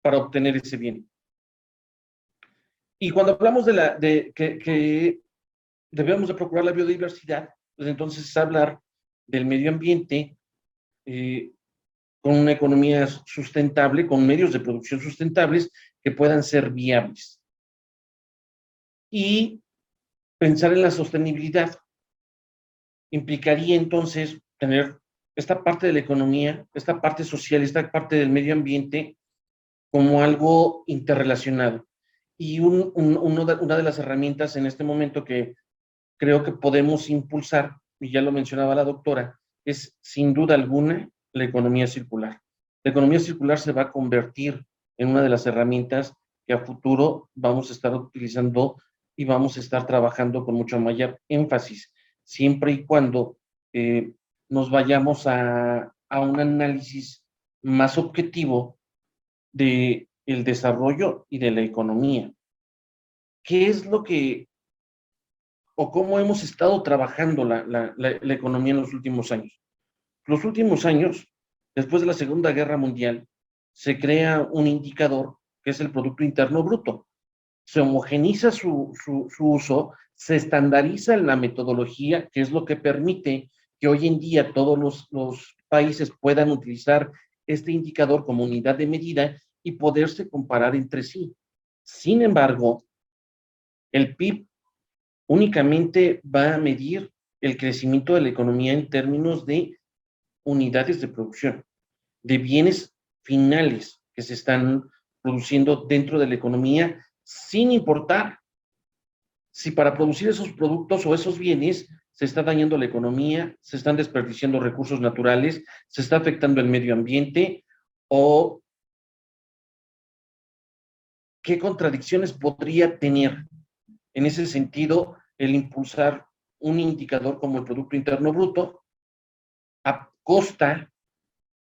para obtener ese bien. Y cuando hablamos de que debemos de procurar la biodiversidad, pues entonces es hablar del medio ambiente con una economía sustentable, con medios de producción sustentables que puedan ser viables. Y pensar en la sostenibilidad implicaría entonces tener esta parte de la economía, esta parte social, esta parte del medio ambiente como algo interrelacionado. Y una de las herramientas en este momento que creo que podemos impulsar, y ya lo mencionaba la doctora, es sin duda alguna la economía circular. La economía circular se va a convertir en una de las herramientas que a futuro vamos a estar utilizando y vamos a estar trabajando con mucho mayor énfasis, siempre y cuando nos vayamos a un análisis más objetivo del desarrollo y de la economía. ¿Qué es lo que o cómo hemos estado trabajando la economía en los últimos años? Los últimos años, después de la Segunda Guerra Mundial, se crea un indicador que es el Producto Interno Bruto. se homogeniza su uso, se estandariza la metodología, que es lo que permite que hoy en día todos los países puedan utilizar este indicador como unidad de medida y poderse comparar entre sí. Sin embargo, el PIB únicamente va a medir el crecimiento de la economía en términos de unidades de producción, de bienes finales que se están produciendo dentro de la economía, sin importar si para producir esos productos o esos bienes se está dañando la economía, se están desperdiciando recursos naturales, se está afectando el medio ambiente, o qué contradicciones podría tener en ese sentido el impulsar un indicador como el Producto Interno Bruto a costa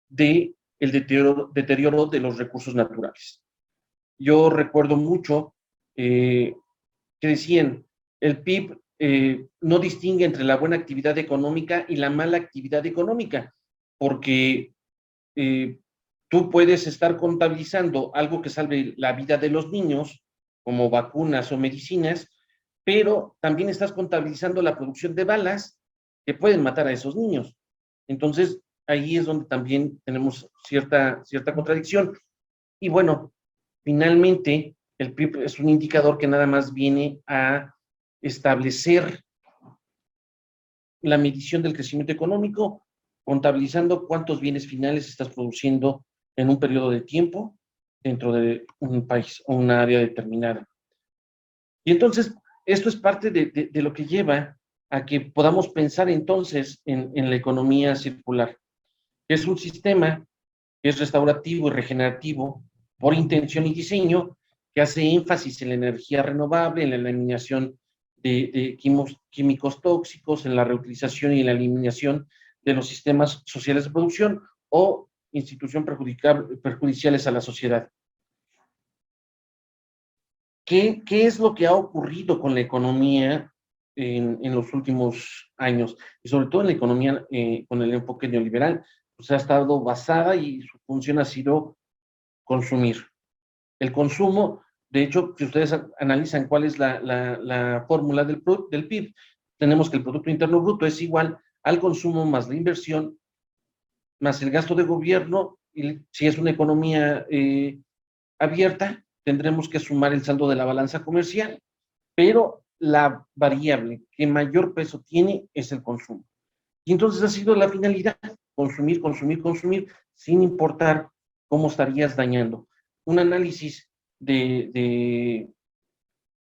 de el deterioro de los recursos naturales. Yo recuerdo mucho que decían, el PIB no distingue entre la buena actividad económica y la mala actividad económica, porque tú puedes estar contabilizando algo que salve la vida de los niños, como vacunas o medicinas, pero también estás contabilizando la producción de balas que pueden matar a esos niños. Entonces, ahí es donde también tenemos cierta contradicción. Y bueno, finalmente, el PIB es un indicador que nada más viene a establecer la medición del crecimiento económico, contabilizando cuántos bienes finales estás produciendo en un periodo de tiempo dentro de un país o una área determinada. Y entonces, esto es parte de lo que lleva a que podamos pensar entonces en la economía circular, que es un sistema que es restaurativo y regenerativo por intención y diseño, que hace énfasis en la energía renovable, en la eliminación de químicos tóxicos, en la reutilización y en la eliminación de los sistemas sociales de producción o institución perjudiciales a la sociedad. ¿Qué es lo que ha ocurrido con la economía en los últimos años? Y sobre todo en la economía con el enfoque neoliberal, pues ha estado basada y su función ha sido consumir. El consumo, de hecho, si ustedes analizan cuál es la fórmula del PIB, tenemos que el Producto Interno Bruto es igual al consumo más la inversión, más el gasto de gobierno, y si es una economía abierta, tendremos que sumar el saldo de la balanza comercial, pero la variable que mayor peso tiene es el consumo. Y entonces ha sido la finalidad, consumir, consumir, consumir, sin importar cómo estarías dañando. Un análisis que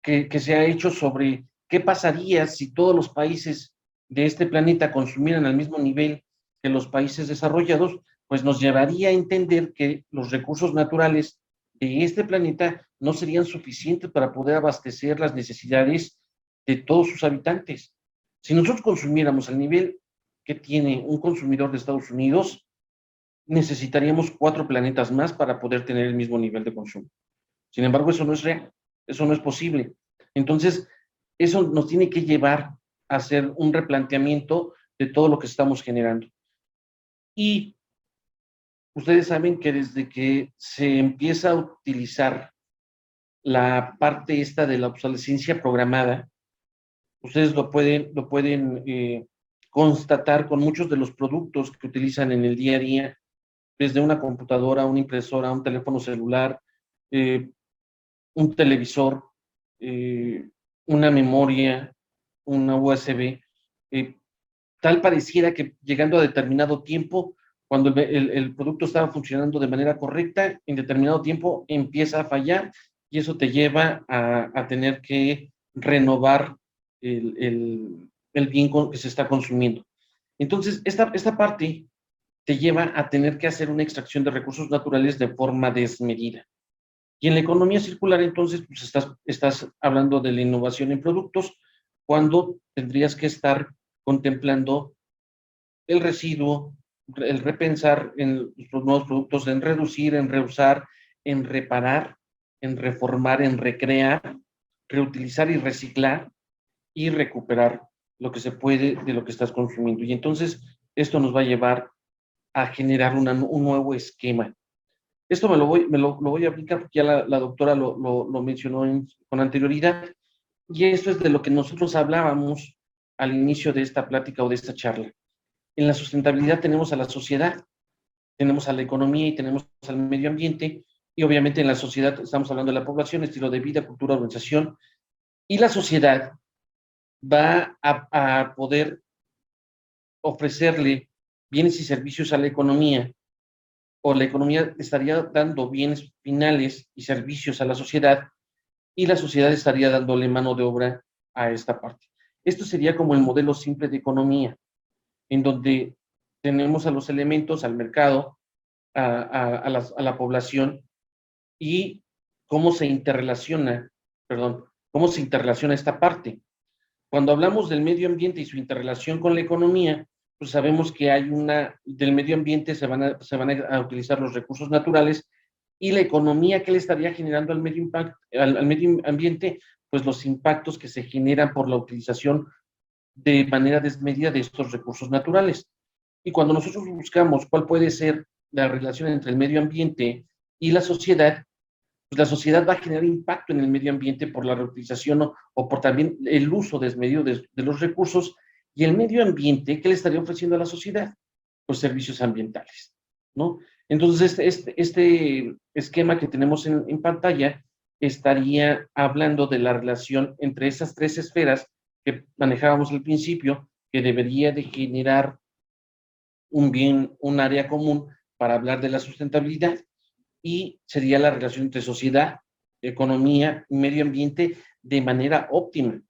se ha hecho sobre qué pasaría si todos los países de este planeta consumieran al mismo nivel que los países desarrollados, pues nos llevaría a entender que los recursos naturales de este planeta no serían suficientes para poder abastecer las necesidades de todos sus habitantes. Si nosotros consumiéramos al nivel que tiene un consumidor de Estados Unidos, necesitaríamos 4 planetas más para poder tener el mismo nivel de consumo. Sin embargo, eso no es real, eso no es posible. Entonces, eso nos tiene que llevar a hacer un replanteamiento de todo lo que estamos generando. Y ustedes saben que desde que se empieza a utilizar la parte esta de la obsolescencia programada, ustedes lo pueden constatar con muchos de los productos que utilizan en el día a día, desde una computadora, una impresora, un teléfono celular, un televisor, una memoria, una USB, tal pareciera que llegando a determinado tiempo, cuando el producto estaba funcionando de manera correcta, en determinado tiempo empieza a fallar y eso te lleva a tener que renovar el bien que se está consumiendo. Entonces, esta parte te lleva a tener que hacer una extracción de recursos naturales de forma desmedida. Y en la economía circular, entonces, pues estás hablando de la innovación en productos, cuando tendrías que estar contemplando el residuo, el repensar en los nuevos productos, en reducir, en reusar, en reparar, en reformar, en recrear, reutilizar y reciclar y recuperar lo que se puede de lo que estás consumiendo. Y entonces esto nos va a llevar a generar un nuevo esquema. Esto lo voy a aplicar porque ya la doctora lo mencionó con anterioridad, y esto es de lo que nosotros hablábamos al inicio de esta plática o de esta charla. En la sustentabilidad tenemos a la sociedad, tenemos a la economía y tenemos al medio ambiente, y obviamente en la sociedad estamos hablando de la población, estilo de vida, cultura, organización, y la sociedad va a poder ofrecerle bienes y servicios a la economía, o la economía estaría dando bienes finales y servicios a la sociedad, y la sociedad estaría dándole mano de obra a esta parte. Esto sería como el modelo simple de economía, en donde tenemos a los elementos, al mercado, a la población, y cómo se interrelaciona, cómo se interrelaciona esta parte. Cuando hablamos del medio ambiente y su interrelación con la economía, pues sabemos que del medio ambiente se van a utilizar los recursos naturales, y la economía que le estaría generando al medio ambiente, pues los impactos que se generan por la utilización de manera desmedida de estos recursos naturales. Y cuando nosotros buscamos cuál puede ser la relación entre el medio ambiente y la sociedad, pues la sociedad va a generar impacto en el medio ambiente por la reutilización o por también el uso desmedido de los recursos, y el medio ambiente, ¿qué le estaría ofreciendo a la sociedad? Pues servicios ambientales, ¿no? Entonces, este esquema que tenemos en pantalla estaría hablando de la relación entre esas tres esferas que manejábamos al principio, que debería de generar un área común para hablar de la sustentabilidad, y sería la relación entre sociedad, economía y medio ambiente de manera óptima.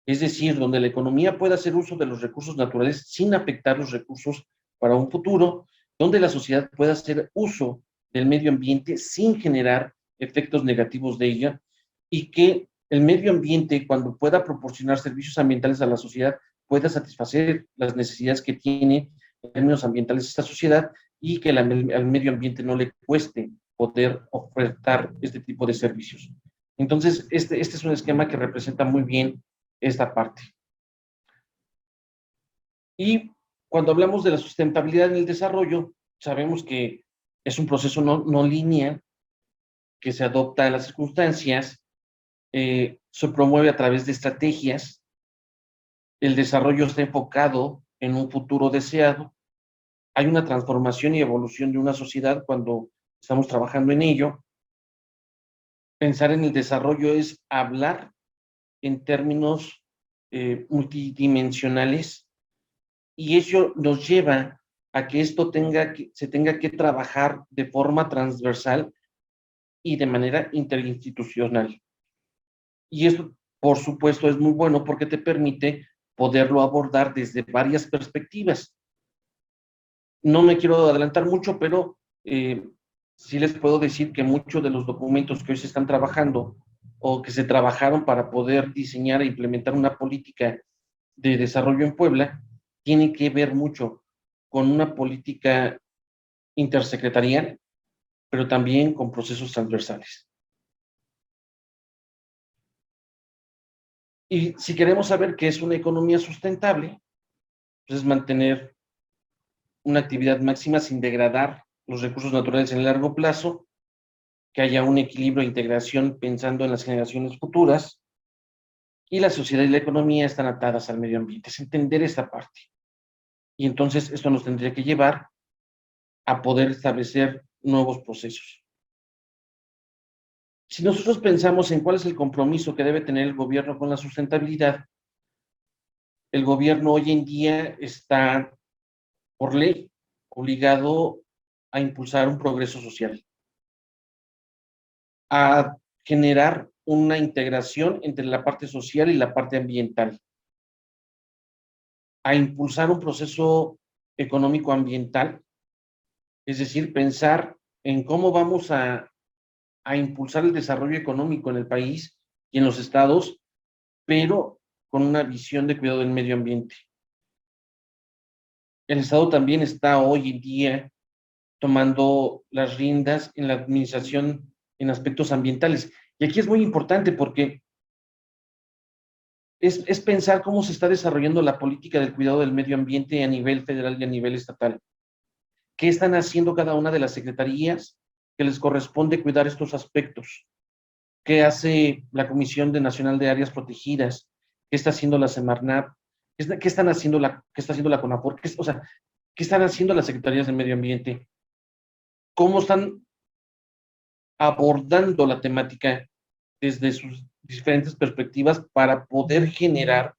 Es decir, donde la economía pueda hacer uso de los recursos naturales sin afectar los recursos para un futuro, donde la sociedad pueda hacer uso del medio ambiente sin generar efectos negativos de ella, y que el medio ambiente, cuando pueda proporcionar servicios ambientales a la sociedad, pueda satisfacer las necesidades que tiene en términos ambientales esta sociedad, y que al medio ambiente no le cueste poder ofertar este tipo de servicios. Entonces, este es un esquema que representa muy bien esta parte. Y cuando hablamos de la sustentabilidad en el desarrollo, sabemos que es un proceso no lineal que se adopta en las circunstancias, se promueve a través de estrategias, el desarrollo está enfocado en un futuro deseado, hay una transformación y evolución de una sociedad cuando estamos trabajando en ello. Pensar en el desarrollo es hablar en términos multidimensionales, y eso nos lleva a que esto se tenga que trabajar de forma transversal y de manera interinstitucional. Y esto, por supuesto, es muy bueno porque te permite poderlo abordar desde varias perspectivas. No me quiero adelantar mucho, pero sí les puedo decir que muchos de los documentos que hoy se están trabajando o que se trabajaron para poder diseñar e implementar una política de desarrollo en Puebla tienen que ver mucho con una política intersecretarial, pero también con procesos transversales. Y si queremos saber qué es una economía sustentable, pues es mantener una actividad máxima sin degradar los recursos naturales en el largo plazo, que haya un equilibrio e integración pensando en las generaciones futuras, y la sociedad y la economía están atadas al medio ambiente. Es entender esta parte. Y entonces esto nos tendría que llevar a poder establecer nuevos procesos. Si nosotros pensamos en cuál es el compromiso que debe tener el gobierno con la sustentabilidad, el gobierno hoy en día está, por ley, obligado a impulsar un progreso social, a generar una integración entre la parte social y la parte ambiental, a impulsar un proceso económico ambiental, es decir, pensar en cómo vamos a impulsar el desarrollo económico en el país y en los estados, pero con una visión de cuidado del medio ambiente. El Estado también está hoy en día tomando las riendas en la administración en aspectos ambientales. Y aquí es muy importante porque es pensar cómo se está desarrollando la política del cuidado del medio ambiente a nivel federal y a nivel estatal. ¿Qué están haciendo cada una de las secretarías que les corresponde cuidar estos aspectos. ¿Qué hace la Comisión Nacional de Áreas Protegidas? ¿Qué está haciendo la Semarnat? ¿Qué está haciendo la CONAFOR? ¿Qué están haciendo las Secretarías de Medio Ambiente? ¿Cómo están abordando la temática desde sus diferentes perspectivas para poder generar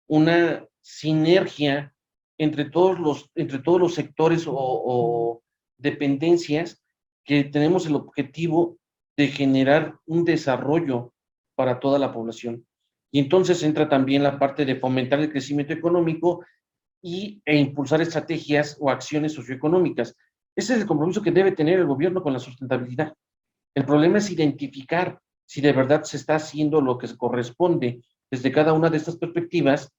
una sinergia entre todos los sectores o dependencias que tenemos el objetivo de generar un desarrollo para toda la población? Y entonces entra también la parte de fomentar el crecimiento económico e impulsar estrategias o acciones socioeconómicas. Ese es el compromiso que debe tener el gobierno con la sustentabilidad. El problema es identificar si de verdad se está haciendo lo que corresponde desde cada una de estas perspectivas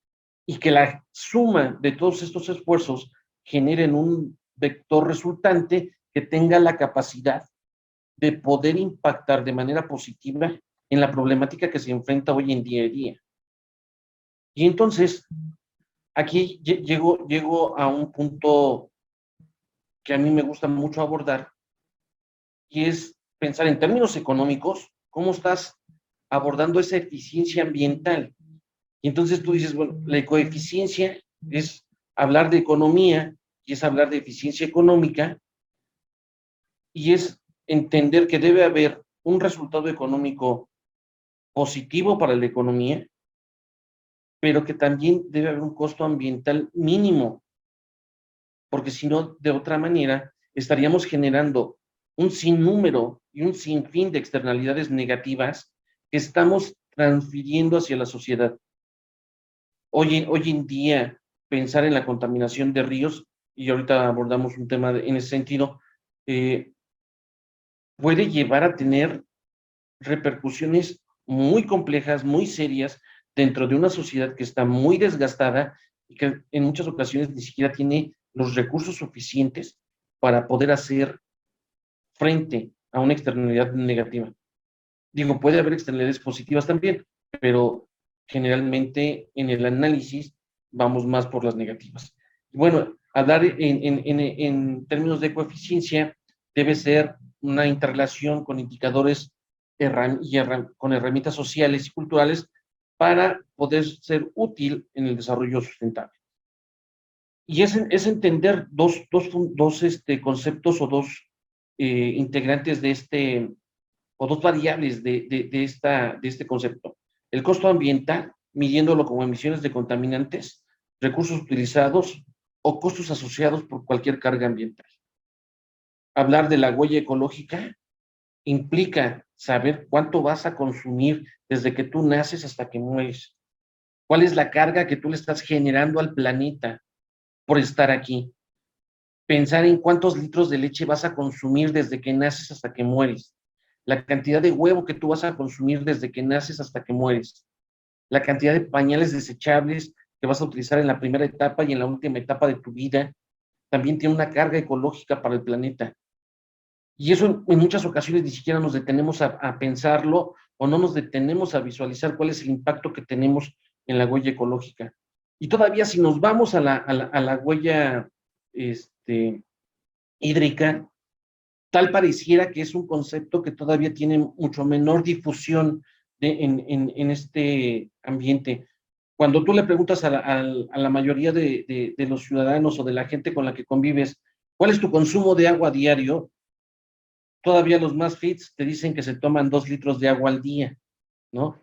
y que la suma de todos estos esfuerzos generen un vector resultante que tenga la capacidad de poder impactar de manera positiva en la problemática que se enfrenta hoy en día a día. Y entonces, aquí llego a un punto que a mí me gusta mucho abordar, y es pensar en términos económicos, cómo estás abordando esa eficiencia ambiental. Y entonces tú dices, bueno, la ecoeficiencia es hablar de economía y es hablar de eficiencia económica y es entender que debe haber un resultado económico positivo para la economía, pero que también debe haber un costo ambiental mínimo, porque si no, de otra manera, estaríamos generando un sinnúmero y un sinfín de externalidades negativas que estamos transfiriendo hacia la sociedad. Hoy en día, pensar en la contaminación de ríos, y ahorita abordamos un tema en ese sentido, puede llevar a tener repercusiones muy complejas, muy serias, dentro de una sociedad que está muy desgastada y que en muchas ocasiones ni siquiera tiene los recursos suficientes para poder hacer frente a una externalidad negativa. Digo, puede haber externalidades positivas también, pero generalmente en el análisis vamos más por las negativas. Bueno, hablar en términos de coeficiencia debe ser una interrelación con indicadores con herramientas sociales y culturales para poder ser útil en el desarrollo sustentable. Y es entender dos conceptos o dos integrantes o dos variables de este concepto. El costo ambiental, midiéndolo como emisiones de contaminantes, recursos utilizados o costos asociados por cualquier carga ambiental. Hablar de la huella ecológica implica saber cuánto vas a consumir desde que tú naces hasta que mueres. ¿Cuál es la carga que tú le estás generando al planeta por estar aquí? Pensar en cuántos litros de leche vas a consumir desde que naces hasta que mueres. La cantidad de huevo que tú vas a consumir desde que naces hasta que mueres. La cantidad de pañales desechables que vas a utilizar en la primera etapa y en la última etapa de tu vida también tiene una carga ecológica para el planeta. Y eso en muchas ocasiones ni siquiera nos detenemos a pensarlo o no nos detenemos a visualizar cuál es el impacto que tenemos en la huella ecológica. Y todavía si nos vamos a la huella hídrica, tal pareciera que es un concepto que todavía tiene mucho menor difusión en este ambiente. Cuando tú le preguntas a la mayoría de los ciudadanos o de la gente con la que convives, ¿cuál es tu consumo de agua diario? Todavía los más fits te dicen que se toman 2 litros de agua al día, ¿no?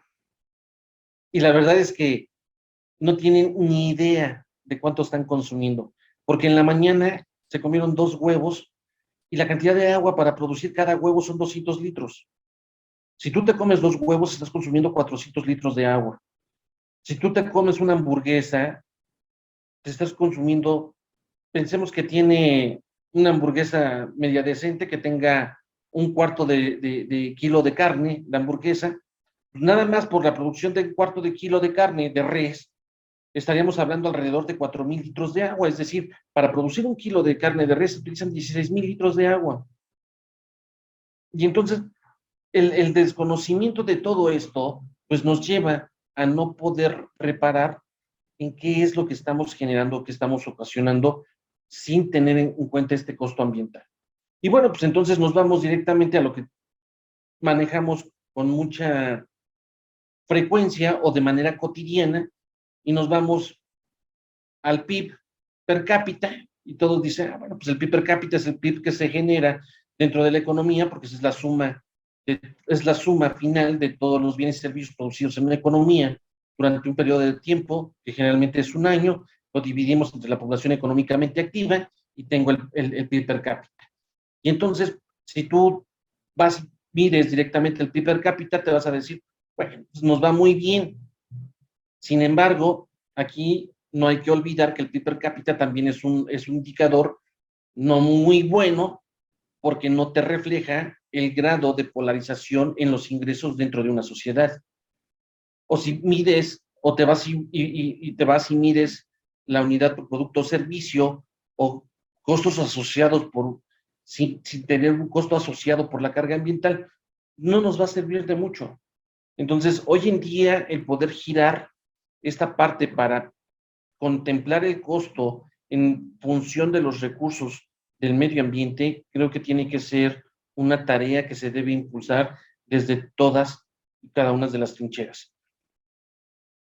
Y la verdad es que no tienen ni idea de cuánto están consumiendo, porque en la mañana se comieron 2 huevos y la cantidad de agua para producir cada huevo son 200 litros. Si tú te comes 2 huevos, estás consumiendo 400 litros de agua. Si tú te comes una hamburguesa, te estás consumiendo, pensemos que tiene una hamburguesa media decente que tenga un cuarto de kilo de carne, la hamburguesa, pues nada más por la producción de un cuarto de kilo de carne de res, estaríamos hablando alrededor de 4,000 litros de agua, es decir, para producir un kilo de carne de res se utilizan 16,000 litros de agua. Y entonces, el desconocimiento de todo esto, pues nos lleva a no poder reparar en qué es lo que estamos generando, qué estamos ocasionando, sin tener en cuenta este costo ambiental. Y bueno, pues entonces nos vamos directamente a lo que manejamos con mucha frecuencia o de manera cotidiana, y nos vamos al PIB per cápita, y todos dicen, bueno, pues el PIB per cápita es el PIB que se genera dentro de la economía, porque esa es la suma final de todos los bienes y servicios producidos en una economía durante un periodo de tiempo, que generalmente es un año, lo dividimos entre la población económicamente activa y tengo el PIB per cápita. Y entonces, si tú mires directamente el PIB per cápita, te vas a decir, bueno, pues nos va muy bien. Sin embargo, aquí no hay que olvidar que el PIB per cápita también es un indicador no muy bueno, porque no te refleja el grado de polarización en los ingresos dentro de una sociedad. O si mides, o te vas y mides la unidad por producto o servicio, o costos asociados sin tener un costo asociado por la carga ambiental, no nos va a servir de mucho. Entonces, hoy en día, el poder girar esta parte para contemplar el costo en función de los recursos del medio ambiente, creo que tiene que ser una tarea que se debe impulsar desde todas y cada una de las trincheras.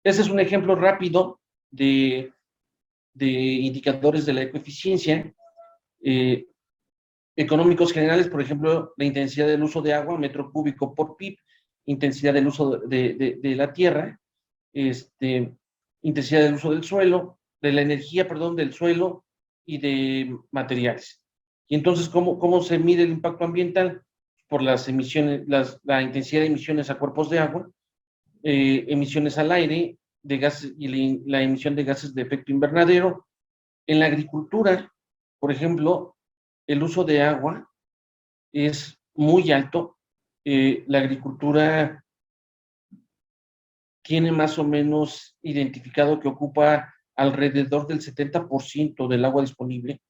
Ese es un ejemplo rápido de indicadores de la ecoeficiencia. Económicos generales, por ejemplo, la intensidad del uso de agua, metro cúbico por PIB, intensidad del uso de la tierra, intensidad del uso del suelo, de la energía, perdón, del suelo y de materiales. Y entonces, ¿cómo se mide el impacto ambiental? Por las emisiones, la intensidad de emisiones a cuerpos de agua, emisiones al aire, de gases y la emisión de gases de efecto invernadero. En la agricultura, por ejemplo, el uso de agua es muy alto. La agricultura tiene más o menos identificado que ocupa alrededor del 70% del agua disponible.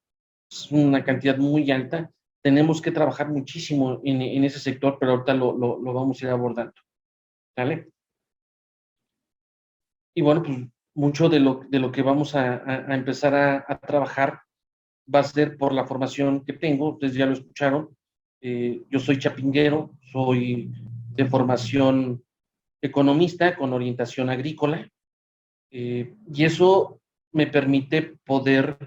Es una cantidad muy alta. Tenemos que trabajar muchísimo en ese sector, pero ahorita lo vamos a ir abordando. ¿Vale? Y bueno, pues mucho de lo que vamos a empezar a trabajar va a ser por la formación que tengo. Ustedes ya lo escucharon. Yo soy chapinguero, soy de formación economista con orientación agrícola, y eso me permite poder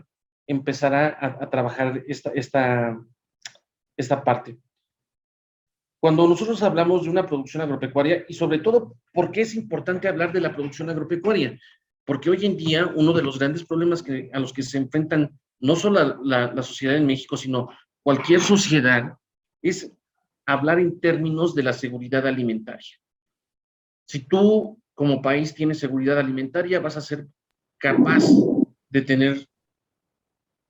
empezar a trabajar esta parte. Cuando nosotros hablamos de una producción agropecuaria, y sobre todo, ¿por qué es importante hablar de la producción agropecuaria? Porque hoy en día uno de los grandes problemas a los que se enfrentan no solo la sociedad en México, sino cualquier sociedad, es hablar en términos de la seguridad alimentaria. Si tú como país tienes seguridad alimentaria, vas a ser capaz de tener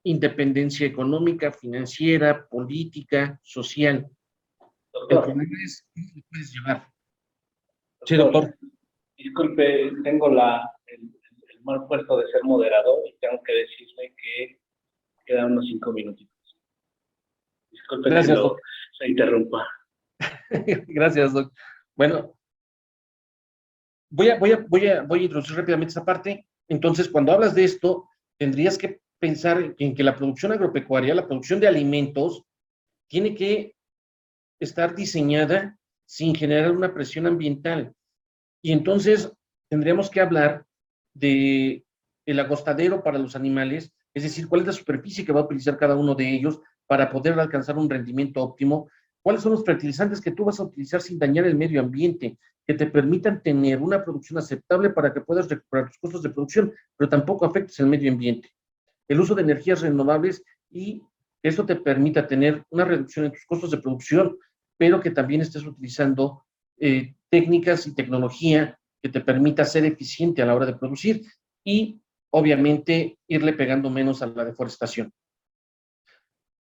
independencia económica, financiera, política, social. El problema es cómo lo puedes llevar. Sí, doctor. Disculpe, tengo el mal puesto de ser moderador y tengo que decirle que quedan unos 5 minutitos. Disculpe. Gracias, que se interrumpa. Gracias, doctor. Bueno, voy a introducir rápidamente esta parte. Entonces, cuando hablas de esto, tendrías que pensar en que la producción agropecuaria, la producción de alimentos, tiene que estar diseñada sin generar una presión ambiental. Y entonces tendríamos que hablar de el acostadero para los animales, es decir, cuál es la superficie que va a utilizar cada uno de ellos para poder alcanzar un rendimiento óptimo, cuáles son los fertilizantes que tú vas a utilizar sin dañar el medio ambiente, que te permitan tener una producción aceptable para que puedas recuperar tus costos de producción, pero tampoco afectes el medio ambiente. El uso de energías renovables y que esto te permita tener una reducción en tus costos de producción, pero que también estés utilizando técnicas y tecnología que te permita ser eficiente a la hora de producir y, obviamente, irle pegando menos a la deforestación.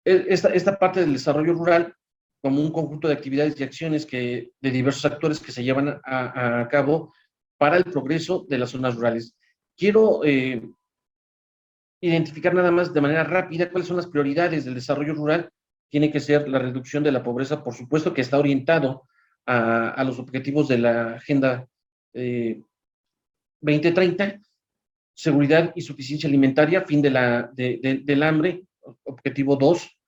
Esta parte del desarrollo rural, como un conjunto de actividades y acciones de diversos actores que se llevan a cabo para el progreso de las zonas rurales. Quiero identificar nada más de manera rápida cuáles son las prioridades del desarrollo rural. Tiene que ser la reducción de la pobreza, por supuesto, que está orientado a los objetivos de la Agenda 2030, seguridad y suficiencia alimentaria, fin del hambre, objetivo 2,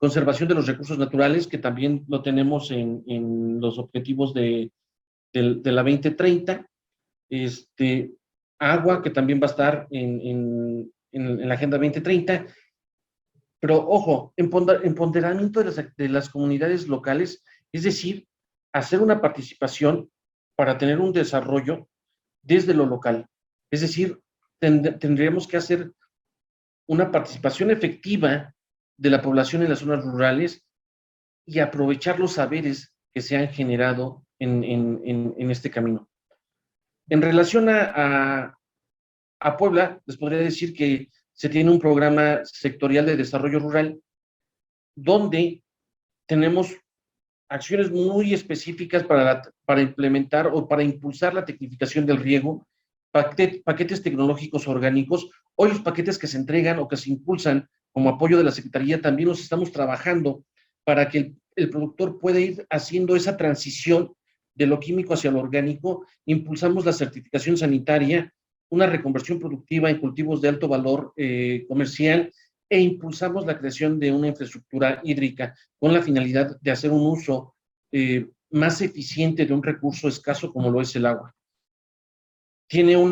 conservación de los recursos naturales, que también lo tenemos en los objetivos de la 2030, agua, que también va a estar en la Agenda 2030, pero ojo, empoderamiento de las comunidades locales, es decir, hacer una participación para tener un desarrollo desde lo local. Es decir, tendríamos que hacer una participación efectiva de la población en las zonas rurales y aprovechar los saberes que se han generado en este camino. En relación a Puebla, les podría decir que se tiene un programa sectorial de desarrollo rural donde tenemos acciones muy específicas para implementar o para impulsar la tecnificación del riego, paquetes tecnológicos orgánicos. Hoy los paquetes que se entregan o que se impulsan como apoyo de la Secretaría también los estamos trabajando para que el productor pueda ir haciendo esa transición de lo químico hacia lo orgánico. Impulsamos la certificación sanitaria, una reconversión productiva en cultivos de alto valor comercial, e impulsamos la creación de una infraestructura hídrica con la finalidad de hacer un uso más eficiente de un recurso escaso como lo es el agua. Tiene un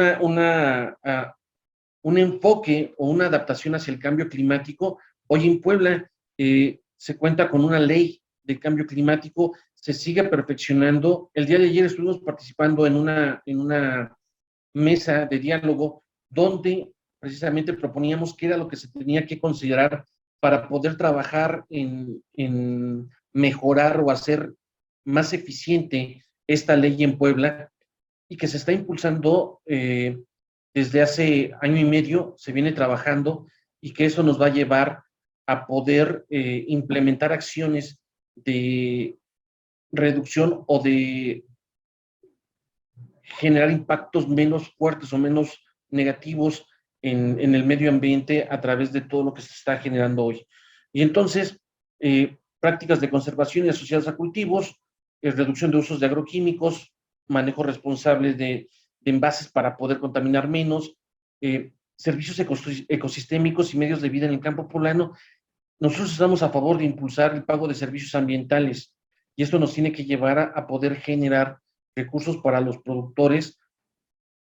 enfoque o una adaptación hacia el cambio climático. Hoy en Puebla se cuenta con una ley de cambio climático, se sigue perfeccionando. El día de ayer estuvimos participando en una mesa de diálogo donde precisamente proponíamos qué era lo que se tenía que considerar para poder trabajar en mejorar o hacer más eficiente esta ley en Puebla, y que se está impulsando desde hace año y medio, se viene trabajando, y que eso nos va a llevar a poder implementar acciones de reducción o de generar impactos menos fuertes o menos negativos en el medio ambiente a través de todo lo que se está generando hoy. Y entonces, prácticas de conservación y asociadas a cultivos, reducción de usos de agroquímicos, manejo responsable de envases para poder contaminar menos, servicios ecosistémicos y medios de vida en el campo poblano. Nosotros estamos a favor de impulsar el pago de servicios ambientales, y esto nos tiene que llevar a poder generar recursos para los productores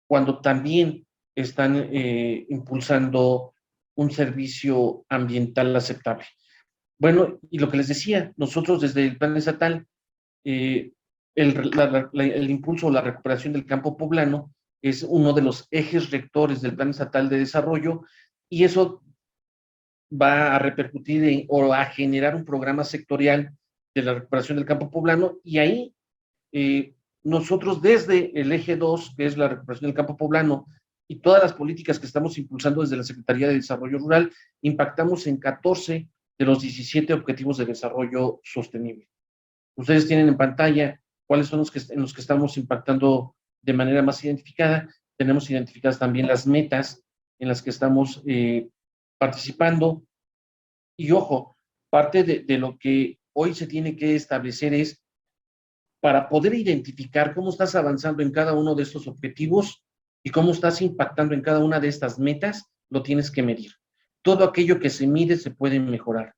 cuando también están impulsando un servicio ambiental aceptable. Bueno, y lo que les decía, nosotros desde el plan estatal, el impulso o la recuperación del campo poblano es uno de los ejes rectores del plan estatal de desarrollo, y eso va a repercutir o a generar un programa sectorial de la recuperación del campo poblano, y ahí nosotros desde el eje 2, que es la recuperación del campo poblano, y todas las políticas que estamos impulsando desde la Secretaría de Desarrollo Rural, impactamos en 14 de los 17 objetivos de desarrollo sostenible. Ustedes tienen en pantalla cuáles son en los que estamos impactando de manera más identificada. Tenemos identificadas también las metas en las que estamos participando. Y ojo, parte de lo que hoy se tiene que establecer es, para poder identificar cómo estás avanzando en cada uno de estos objetivos y cómo estás impactando en cada una de estas metas, lo tienes que medir. Todo aquello que se mide se puede mejorar,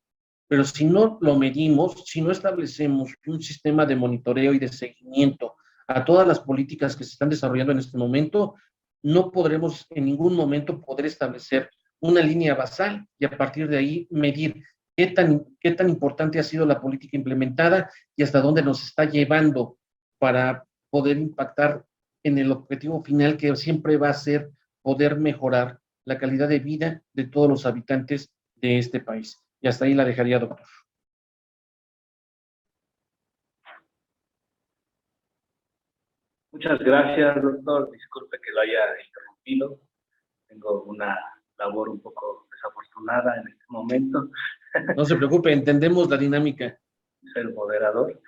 pero si no lo medimos, si no establecemos un sistema de monitoreo y de seguimiento a todas las políticas que se están desarrollando en este momento, no podremos en ningún momento poder establecer una línea basal y a partir de ahí medir qué tan importante ha sido la política implementada y hasta dónde nos está llevando para poder impactar en el objetivo final, que siempre va a ser poder mejorar la calidad de vida de todos los habitantes de este país. Y hasta ahí la dejaría, doctor. Muchas gracias, doctor. Disculpe que lo haya interrumpido. Tengo una labor un poco desafortunada en este momento. No se preocupe, entendemos la dinámica. Ser moderador.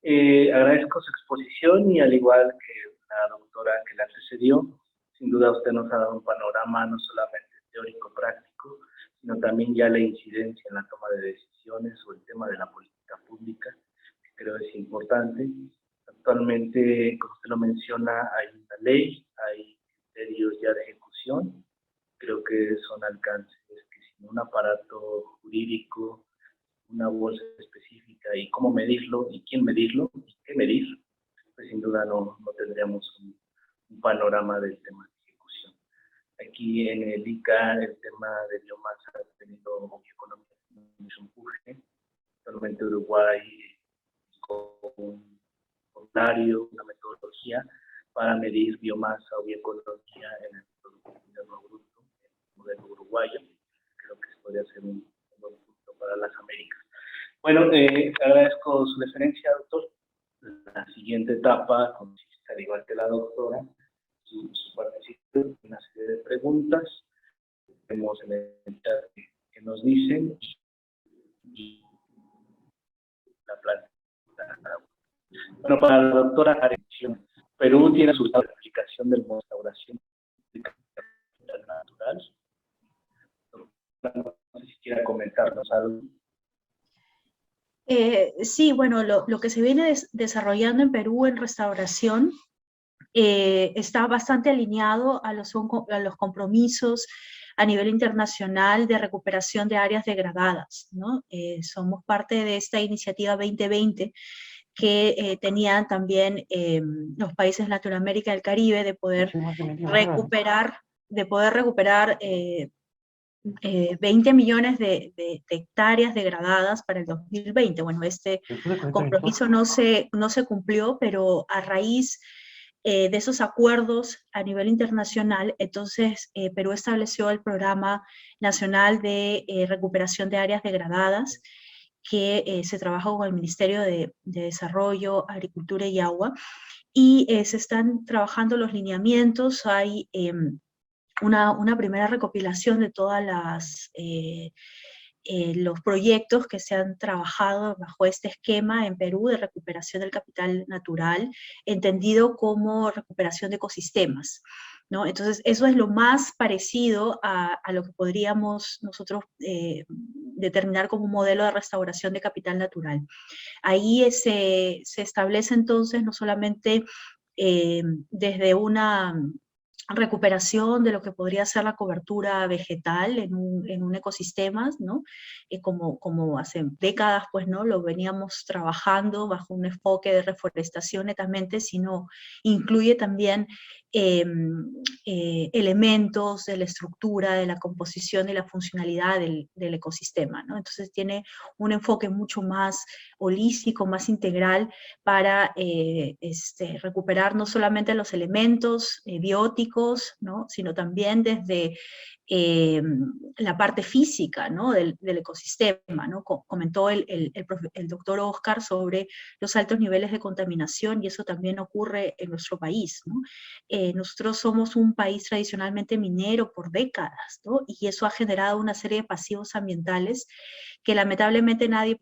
Agradezco su exposición, y al igual que la doctora que la antecedió, sin duda usted nos ha dado un panorama no solamente teórico-práctico, sino también ya la incidencia en la toma de decisiones o el tema de la política pública, que creo es importante. Actualmente, como usted lo menciona, hay una ley, hay criterios ya de ejecución. Creo que son alcances que sin un aparato jurídico, una bolsa específica y cómo medirlo y quién medirlo y qué medir, pues sin duda no tendríamos un panorama del tema de ejecución. Aquí en el ICA el tema de biomasa ha tenido economía mucho empuje. Actualmente Uruguay con un formulario, una metodología para medir biomasa o bioeconomía en el Producto Interno Bruto, el modelo uruguayo. Creo que podría ser un buen punto para las Américas. Bueno, agradezco su deferencia, doctor. La siguiente etapa consiste, al igual que la doctora, su participación en una serie de preguntas. Vemos en el chat que nos dicen y la planta. Bueno, para la doctora Areción, Perú tiene resultado de aplicación del modo de restauración de capital natural. No sé si quiera comentarnos algo. Sí, bueno, lo que se viene desarrollando en Perú en restauración está bastante alineado a los compromisos a nivel internacional de recuperación de áreas degradadas, ¿no? Somos parte de esta iniciativa 2020 que tenían también los países de Latinoamérica y el Caribe de poder recuperar 20 millones de hectáreas degradadas para el 2020. Bueno, este compromiso no se cumplió, pero a raíz de esos acuerdos a nivel internacional, entonces Perú estableció el Programa Nacional de Recuperación de Áreas Degradadas, que se trabaja con el Ministerio de Desarrollo, Agricultura y Agua, y se están trabajando los lineamientos. Hay una primera recopilación de todas los proyectos que se han trabajado bajo este esquema en Perú de recuperación del capital natural, entendido como recuperación de ecosistemas, ¿no? Entonces, eso es lo más parecido a lo que podríamos nosotros determinar como un modelo de restauración de capital natural. Ahí se establece entonces no solamente desde una recuperación de lo que podría ser la cobertura vegetal en un ecosistema, ¿no? Como hace décadas, pues, ¿no? Lo veníamos trabajando bajo un enfoque de reforestación netamente, sino incluye también elementos de la estructura, de la composición y la funcionalidad del ecosistema, ¿no? Entonces tiene un enfoque mucho más holístico, más integral para recuperar no solamente los elementos bióticos, ¿no? Sino también desde la parte física, ¿no? del ecosistema, ¿no? Comentó el doctor Oscar sobre los altos niveles de contaminación, y eso también ocurre en nuestro país, ¿no? Nosotros somos un país tradicionalmente minero por décadas, ¿no? Y eso ha generado una serie de pasivos ambientales que lamentablemente nadie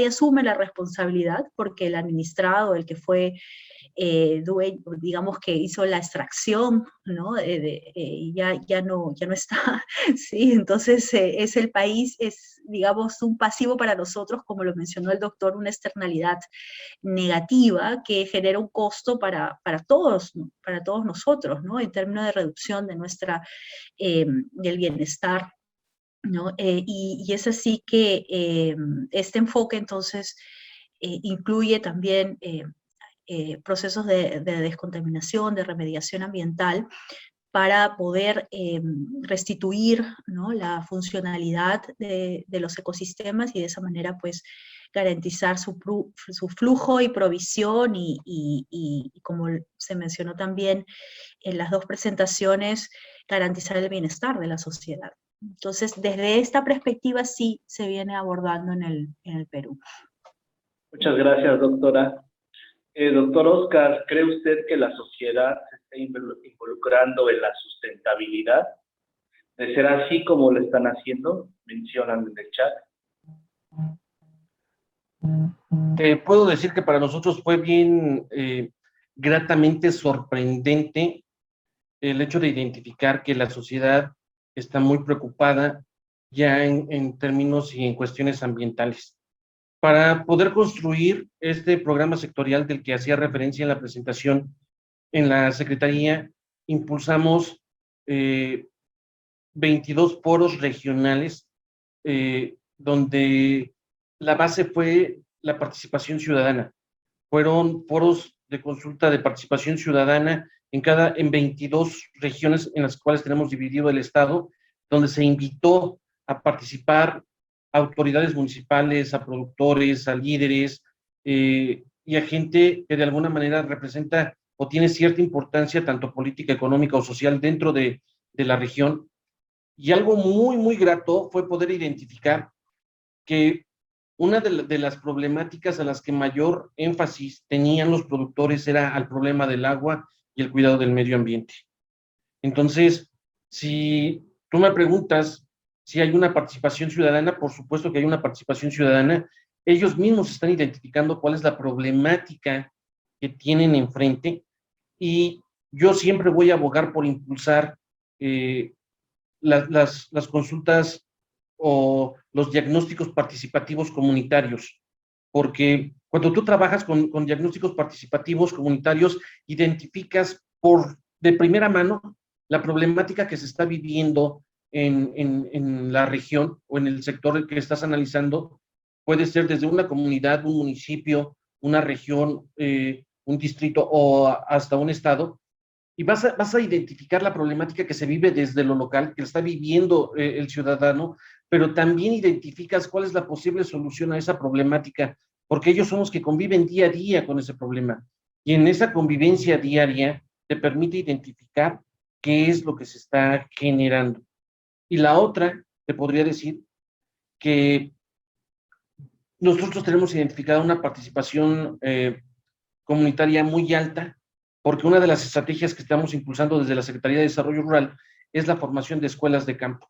asume la responsabilidad, porque el administrado, el que fue dueño, digamos, que hizo la extracción, ¿no? Ya no está, ¿sí? Entonces el país es, digamos, un pasivo para nosotros, como lo mencionó el doctor, una externalidad negativa que genera un costo para todos, ¿no? Para todos nosotros, ¿no? En términos de reducción de del bienestar, ¿no? Y es así que este enfoque entonces incluye también procesos de descontaminación, de remediación ambiental, para poder restituir, ¿no? la funcionalidad de los ecosistemas, y de esa manera pues garantizar su flujo y provisión, y como se mencionó también en las dos presentaciones, garantizar el bienestar de la sociedad. Entonces, desde esta perspectiva sí se viene abordando en el Perú. Muchas gracias, doctora. Doctor Oscar, ¿cree usted que la sociedad se está involucrando en la sustentabilidad? ¿De ser así como lo están haciendo? Mencionan en el chat. Puedo decir que para nosotros fue bien gratamente sorprendente el hecho de identificar que la sociedad está muy preocupada ya en términos y en cuestiones ambientales. Para poder construir este programa sectorial del que hacía referencia en la presentación, en la Secretaría impulsamos 22 foros regionales donde la base fue la participación ciudadana. Fueron foros de consulta de participación ciudadana en 22 regiones en las cuales tenemos dividido el estado, donde se invitó a participar a autoridades municipales, a productores, a líderes y a gente que de alguna manera representa o tiene cierta importancia tanto política, económica o social dentro de la región. Y algo muy, muy grato fue poder identificar que una de las problemáticas a las que mayor énfasis tenían los productores era al problema del agua y el cuidado del medio ambiente. Entonces, si tú me preguntas si hay una participación ciudadana, por supuesto que hay una participación ciudadana. Ellos mismos están identificando cuál es la problemática que tienen enfrente y yo siempre voy a abogar por impulsar las consultas o los diagnósticos participativos comunitarios, porque cuando tú trabajas con diagnósticos participativos comunitarios, identificas de primera mano la problemática que se está viviendo en la región o en el sector que estás analizando. Puede ser desde una comunidad, un municipio, una región, un distrito o hasta un estado, y vas a identificar la problemática que se vive desde lo local, que está viviendo el ciudadano, pero también identificas cuál es la posible solución a esa problemática, porque ellos son los que conviven día a día con ese problema. Y en esa convivencia diaria te permite identificar qué es lo que se está generando. Y la otra, te podría decir que nosotros tenemos identificada una participación comunitaria muy alta, porque una de las estrategias que estamos impulsando desde la Secretaría de Desarrollo Rural es la formación de escuelas de campo.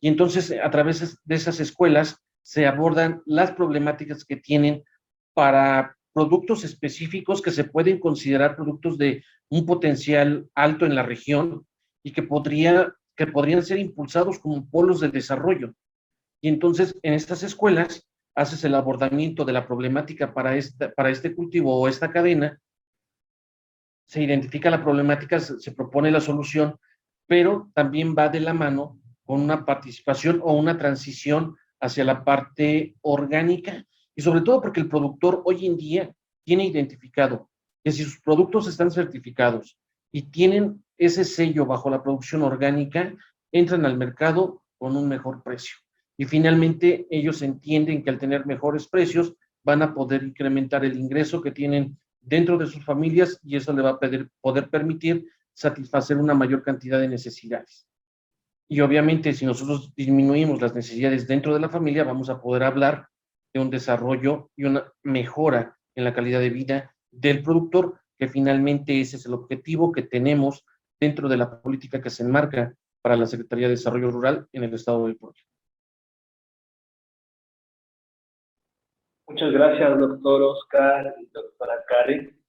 Y entonces, a través de esas escuelas, se abordan las problemáticas que tienen para productos específicos que se pueden considerar productos de un potencial alto en la región y que podrían ser impulsados como polos de desarrollo. Y entonces, en estas escuelas, haces el abordamiento de la problemática para este cultivo o esta cadena, se identifica la problemática, se propone la solución, pero también va de la mano con una participación o una transición hacia la parte orgánica, y sobre todo porque el productor hoy en día tiene identificado que si sus productos están certificados y tienen ese sello bajo la producción orgánica, entran al mercado con un mejor precio. Y finalmente ellos entienden que al tener mejores precios van a poder incrementar el ingreso que tienen dentro de sus familias y eso le va a poder permitir satisfacer una mayor cantidad de necesidades. Y obviamente si nosotros disminuimos las necesidades dentro de la familia, vamos a poder hablar de un desarrollo y una mejora en la calidad de vida del productor, que finalmente ese es el objetivo que tenemos dentro de la política que se enmarca para la Secretaría de Desarrollo Rural en el estado de Puebla. Muchas gracias, doctor Oscar y doctora Karen.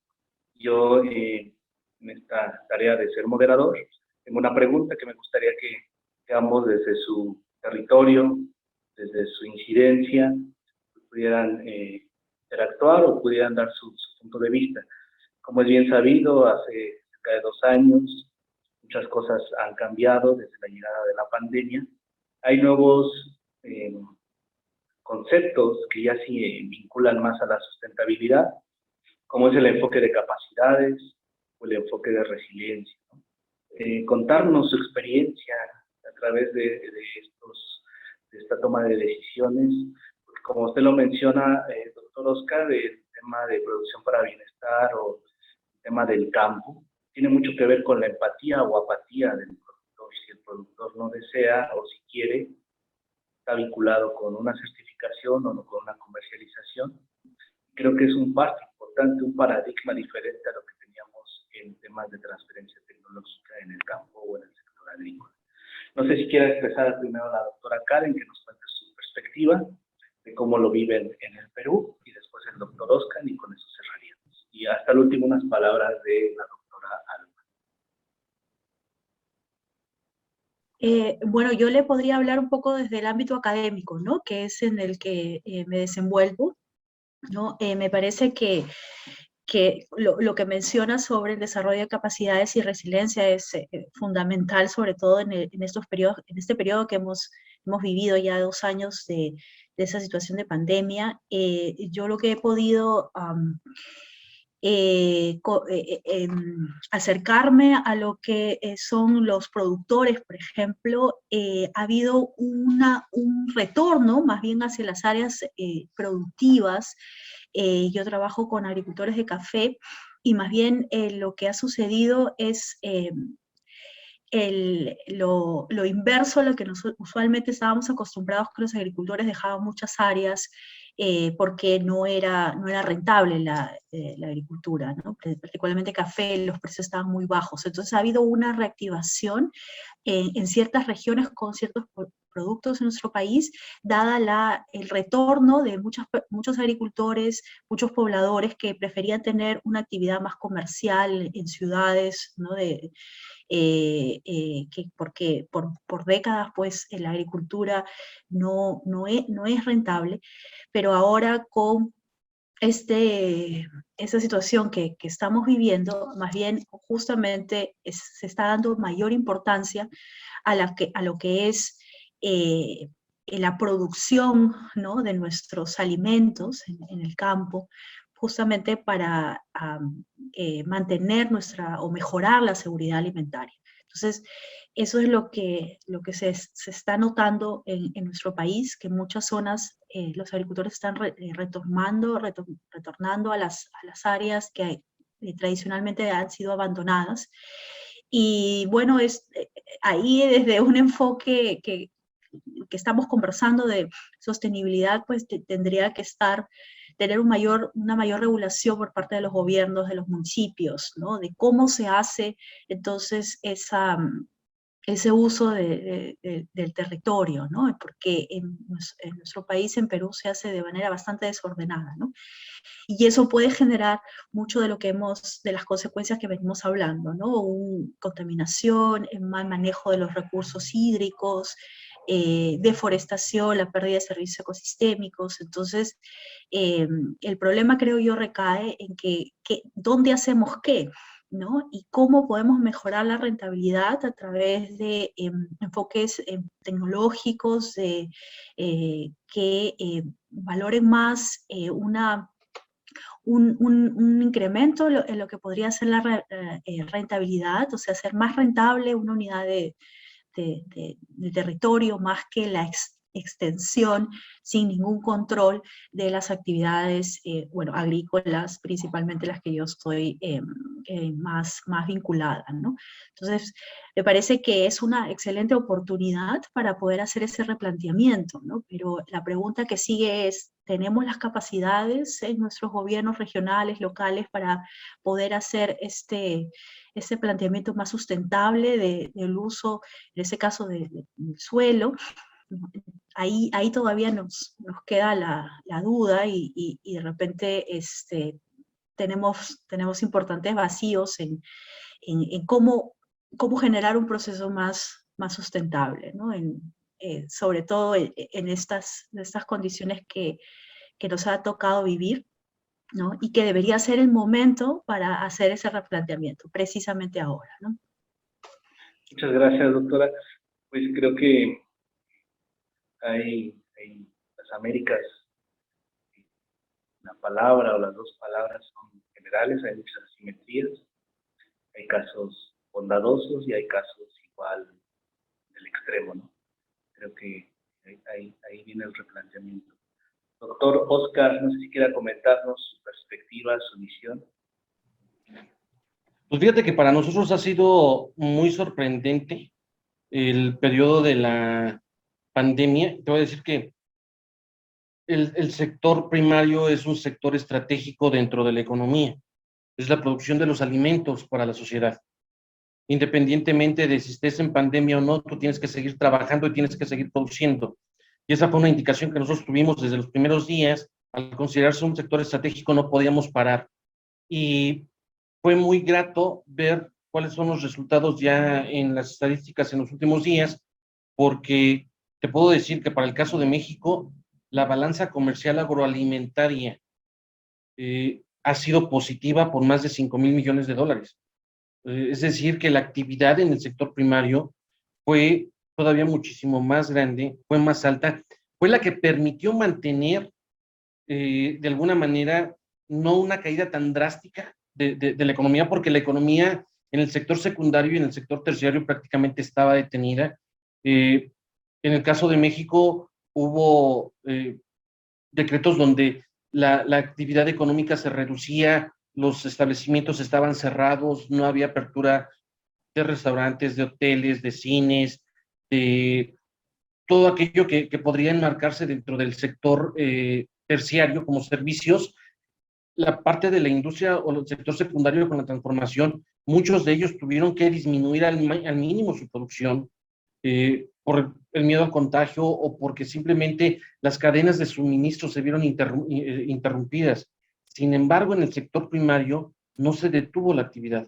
Yo, en esta tarea de ser moderador, tengo una pregunta que me gustaría que ambos desde su territorio, desde su incidencia, pudieran interactuar o pudieran dar su punto de vista. Como es bien sabido, hace cerca de 2 años, muchas cosas han cambiado desde la llegada de la pandemia. Hay nuevos conceptos que ya se vinculan más a la sustentabilidad, como es el enfoque de capacidades o el enfoque de resiliencia, ¿no? Contarnos su experiencia a través de esta toma de decisiones, porque como usted lo menciona, doctor Oscar, el tema de producción para bienestar o el tema del campo, tiene mucho que ver con la empatía o apatía del productor. Si el productor no desea o si quiere, está vinculado con una certificación o con una comercialización. Creo que es un paso importante, un paradigma diferente a lo que teníamos en temas de transferencia tecnológica en el campo o en el sector agrícola. No sé si quiere expresar primero la doctora Karen, que nos cuente su perspectiva de cómo lo viven en el Perú, y después el doctor Oscar, y con eso cerraríamos. Y hasta el último unas palabras de la doctora Alma. Bueno, yo le podría hablar un poco desde el ámbito académico, ¿no? Que es en el que me desenvuelvo, ¿no? Me parece que lo que menciona sobre el desarrollo de capacidades y resiliencia es fundamental, sobre todo en este periodo que hemos vivido ya 2 años de esa situación de pandemia, yo lo que he podido acercarme a lo que son los productores, por ejemplo, ha habido un retorno más bien hacia las áreas productivas. Yo trabajo con agricultores de café y más bien lo que ha sucedido es lo inverso a lo que usualmente estábamos acostumbrados, que los agricultores dejaban muchas áreas porque no era rentable la agricultura, ¿no? Particularmente café, los precios estaban muy bajos. Entonces ha habido una reactivación en ciertas regiones con ciertos productos en nuestro país, dada el retorno de muchos agricultores, muchos pobladores que preferían tener una actividad más comercial en ciudades, ¿no? Porque por décadas pues la agricultura no es rentable, pero ahora con esa situación que estamos viviendo, más bien justamente se está dando mayor importancia a lo que es la producción, ¿no? de nuestros alimentos en el campo, justamente para mantener o mejorar la seguridad alimentaria. Entonces, eso es lo que se está notando en nuestro país, que en muchas zonas los agricultores están retornando a las áreas que tradicionalmente han sido abandonadas. Y bueno, ahí desde un enfoque que estamos conversando de sostenibilidad, pues tendría que tener una mayor regulación por parte de los gobiernos, de los municipios, ¿no? De cómo se hace entonces ese uso del territorio, ¿no? Porque en nuestro país, en Perú, se hace de manera bastante desordenada, ¿no? Y eso puede generar mucho de de las consecuencias que venimos hablando, ¿no? Contaminación, mal manejo de los recursos hídricos, deforestación, la pérdida de servicios ecosistémicos. Entonces, el problema, creo yo, recae en ¿dónde hacemos qué? ¿No? Y cómo podemos mejorar la rentabilidad a través de enfoques tecnológicos que valoren más un incremento en lo que podría ser la rentabilidad, o sea, hacer más rentable una unidad de territorio más que la extensión sin ningún control de las actividades, agrícolas, principalmente las que yo estoy más vinculada, ¿no? Entonces, me parece que es una excelente oportunidad para poder hacer ese replanteamiento, ¿no? Pero la pregunta que sigue es, ¿tenemos las capacidades en nuestros gobiernos regionales, locales, para poder hacer este planteamiento más sustentable del uso, en ese caso, del suelo? Ahí todavía nos queda la duda y de repente tenemos importantes vacíos en cómo generar un proceso más sustentable, ¿no? Sobre todo en estas condiciones que nos ha tocado vivir, ¿no? Y que debería ser el momento para hacer ese replanteamiento, precisamente ahora, ¿no? Muchas gracias, doctora. Pues creo que hay las Américas, la palabra o las dos palabras son generales, hay muchas asimetrías, hay casos bondadosos y hay casos igual del extremo, ¿no? Creo que ahí viene el replanteamiento. Doctor Oscar, no sé si quiera comentarnos su perspectiva, su visión. Pues fíjate que para nosotros ha sido muy sorprendente el periodo de la pandemia. Te voy a decir que el sector primario es un sector estratégico dentro de la economía. Es la producción de los alimentos para la sociedad. Independientemente de si estés en pandemia o no, tú tienes que seguir trabajando y tienes que seguir produciendo. Y esa fue una indicación que nosotros tuvimos desde los primeros días. Al considerarse un sector estratégico no podíamos parar. Y fue muy grato ver cuáles son los resultados ya en las estadísticas en los últimos días, porque te puedo decir que para el caso de México, la balanza comercial agroalimentaria ha sido positiva por más de $5,000 millones. Es decir, que la actividad en el sector primario fue todavía muchísimo más grande, fue más alta, fue la que permitió mantener de alguna manera no una caída tan drástica de la economía, porque la economía en el sector secundario y en el sector terciario prácticamente estaba detenida. En el caso de México hubo decretos donde la actividad económica se reducía, los establecimientos estaban cerrados, no había apertura de restaurantes, de hoteles, de cines, de todo aquello que podría enmarcarse dentro del sector terciario como servicios. La parte de la industria o el sector secundario con la transformación, muchos de ellos tuvieron que disminuir al mínimo su producción por el miedo al contagio o porque simplemente las cadenas de suministro se vieron interrumpidas. Sin embargo, en el sector primario no se detuvo la actividad.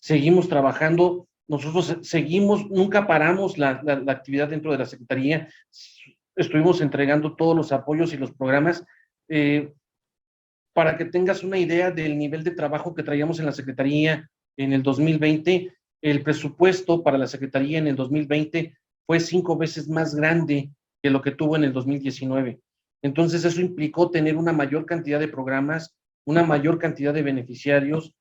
Seguimos trabajando, nosotros seguimos, nunca paramos la actividad dentro de la Secretaría, estuvimos entregando todos los apoyos y los programas. Para que tengas una idea del nivel de trabajo que traíamos en la Secretaría en el 2020, el presupuesto para la Secretaría en el 2020 fue 5 veces más grande que lo que tuvo en el 2019. Entonces eso implicó tener una mayor cantidad de programas, una mayor cantidad de beneficiarios,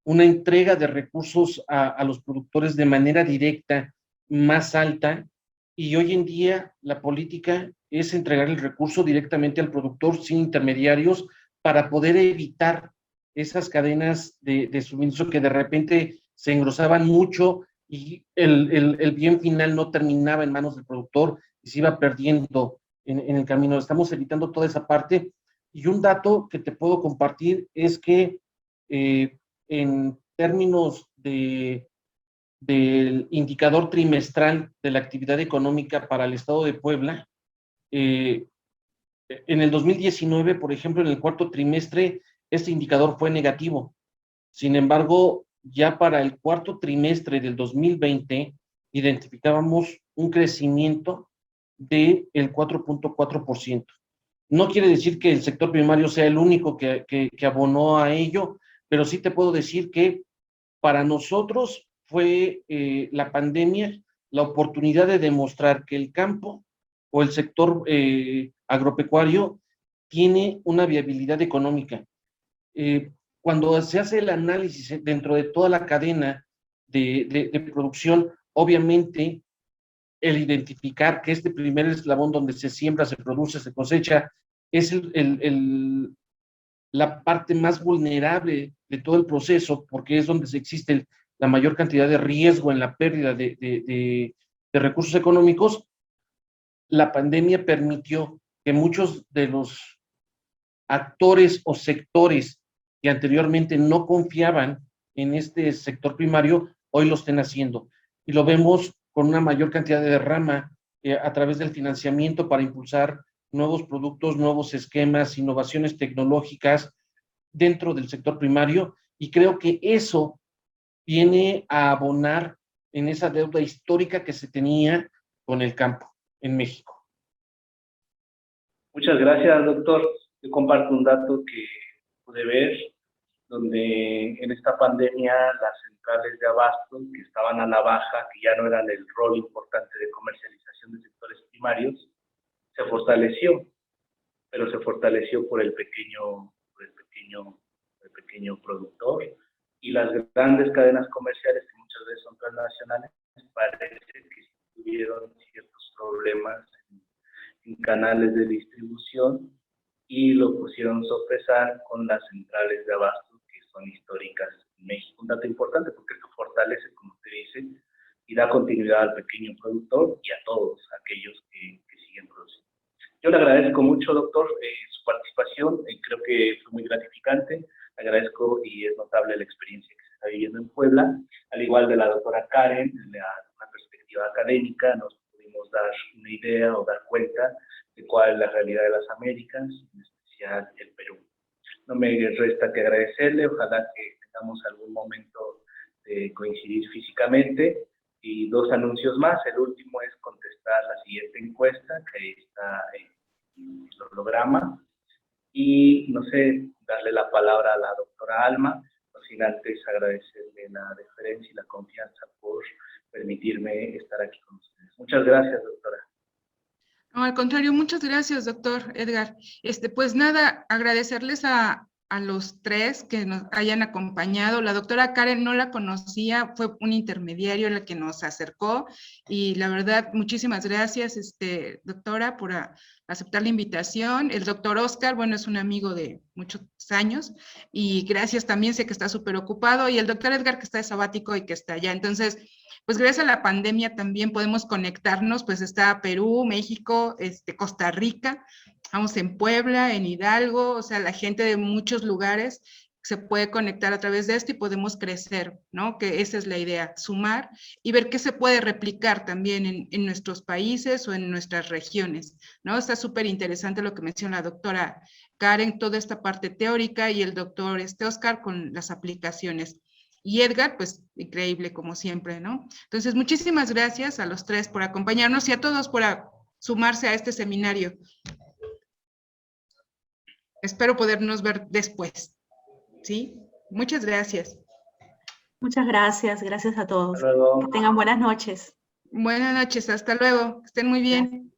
una entrega de recursos a los productores de manera directa más alta, y hoy en día la política es entregar el recurso directamente al productor sin intermediarios para poder evitar esas cadenas de suministro que de repente se engrosaban mucho y el bien final no terminaba en manos del productor y se iba perdiendo en el camino. Estamos evitando toda esa parte. Y un dato que te puedo compartir es que en términos del indicador trimestral de la actividad económica para el estado de Puebla, en el 2019, por ejemplo, en el cuarto trimestre, este indicador fue negativo. Sin embargo, ya para el cuarto trimestre del 2020, identificábamos un crecimiento del 4.4%. No quiere decir que el sector primario sea el único que abonó a ello, pero sí te puedo decir que para nosotros fue la pandemia la oportunidad de demostrar que el campo o el sector agropecuario tiene una viabilidad económica. Cuando se hace el análisis dentro de toda la cadena de producción, obviamente el identificar que este primer eslabón donde se siembra, se produce, se cosecha, es la parte más vulnerable de todo el proceso, porque es donde existe la mayor cantidad de riesgo en la pérdida de recursos económicos. La pandemia permitió que muchos de los actores o sectores que anteriormente no confiaban en este sector primario, hoy lo estén haciendo. Y lo vemos con una mayor cantidad de derrama a través del financiamiento para impulsar nuevos productos, nuevos esquemas, innovaciones tecnológicas dentro del sector primario, y creo que eso viene a abonar en esa deuda histórica que se tenía con el campo en México. Muchas gracias, doctor. Yo comparto un dato que pude ver, donde en esta pandemia las centrales de abasto que estaban a la baja, que ya no eran el rol importante de comercialización de sectores primarios, se fortaleció, pero se fortaleció por el pequeño productor, y las grandes cadenas comerciales, que muchas veces son transnacionales, parece que tuvieron ciertos problemas en canales de distribución y lo pusieron sopesar con las centrales de abasto que son históricas en México. Un dato importante porque esto fortalece, como usted dice, y da continuidad al pequeño productor y a todos aquellos que siguen produciendo. Yo le agradezco mucho, doctor, su participación. Creo que fue muy gratificante. Agradezco y es notable la experiencia que se está viviendo en Puebla, al igual de la doctora Karen, desde una perspectiva académica nos pudimos dar una idea o dar cuenta de cuál es la realidad de las Américas, en especial el Perú. No me resta que agradecerle, ojalá que tengamos algún momento de coincidir físicamente. Y 2 anuncios más. El último es contestar la siguiente encuesta, que está en el holograma. Y, no sé, darle la palabra a la doctora Alma, no sin antes agradecerle la deferencia y la confianza por permitirme estar aquí con ustedes. Muchas gracias, doctora. No, al contrario, muchas gracias, doctor Edgar. Pues nada, agradecerles a los tres que nos hayan acompañado. La doctora Karen no la conocía, fue un intermediario la que nos acercó y la verdad, muchísimas gracias, doctora, por aceptar la invitación. El doctor Oscar, bueno, es un amigo de muchos años y gracias también, sé que está súper ocupado, y el doctor Edgar que está de sabático y que está allá. Entonces, pues gracias a la pandemia también podemos conectarnos, pues está Perú, México, Costa Rica, estamos en Puebla, en Hidalgo, o sea, la gente de muchos lugares se puede conectar a través de esto y podemos crecer, ¿no? Que esa es la idea, sumar y ver qué se puede replicar también en nuestros países o en nuestras regiones, ¿no? Está súper interesante lo que menciona la doctora Karen, toda esta parte teórica, y el doctor Oscar con las aplicaciones. Y Edgar, pues increíble como siempre, ¿no? Entonces, muchísimas gracias a los tres por acompañarnos y a todos por sumarse a este seminario. Espero podernos ver después, ¿sí? Muchas gracias. Muchas gracias, gracias a todos. Hasta luego. Que tengan buenas noches. Buenas noches, hasta luego. Que estén muy bien. Gracias.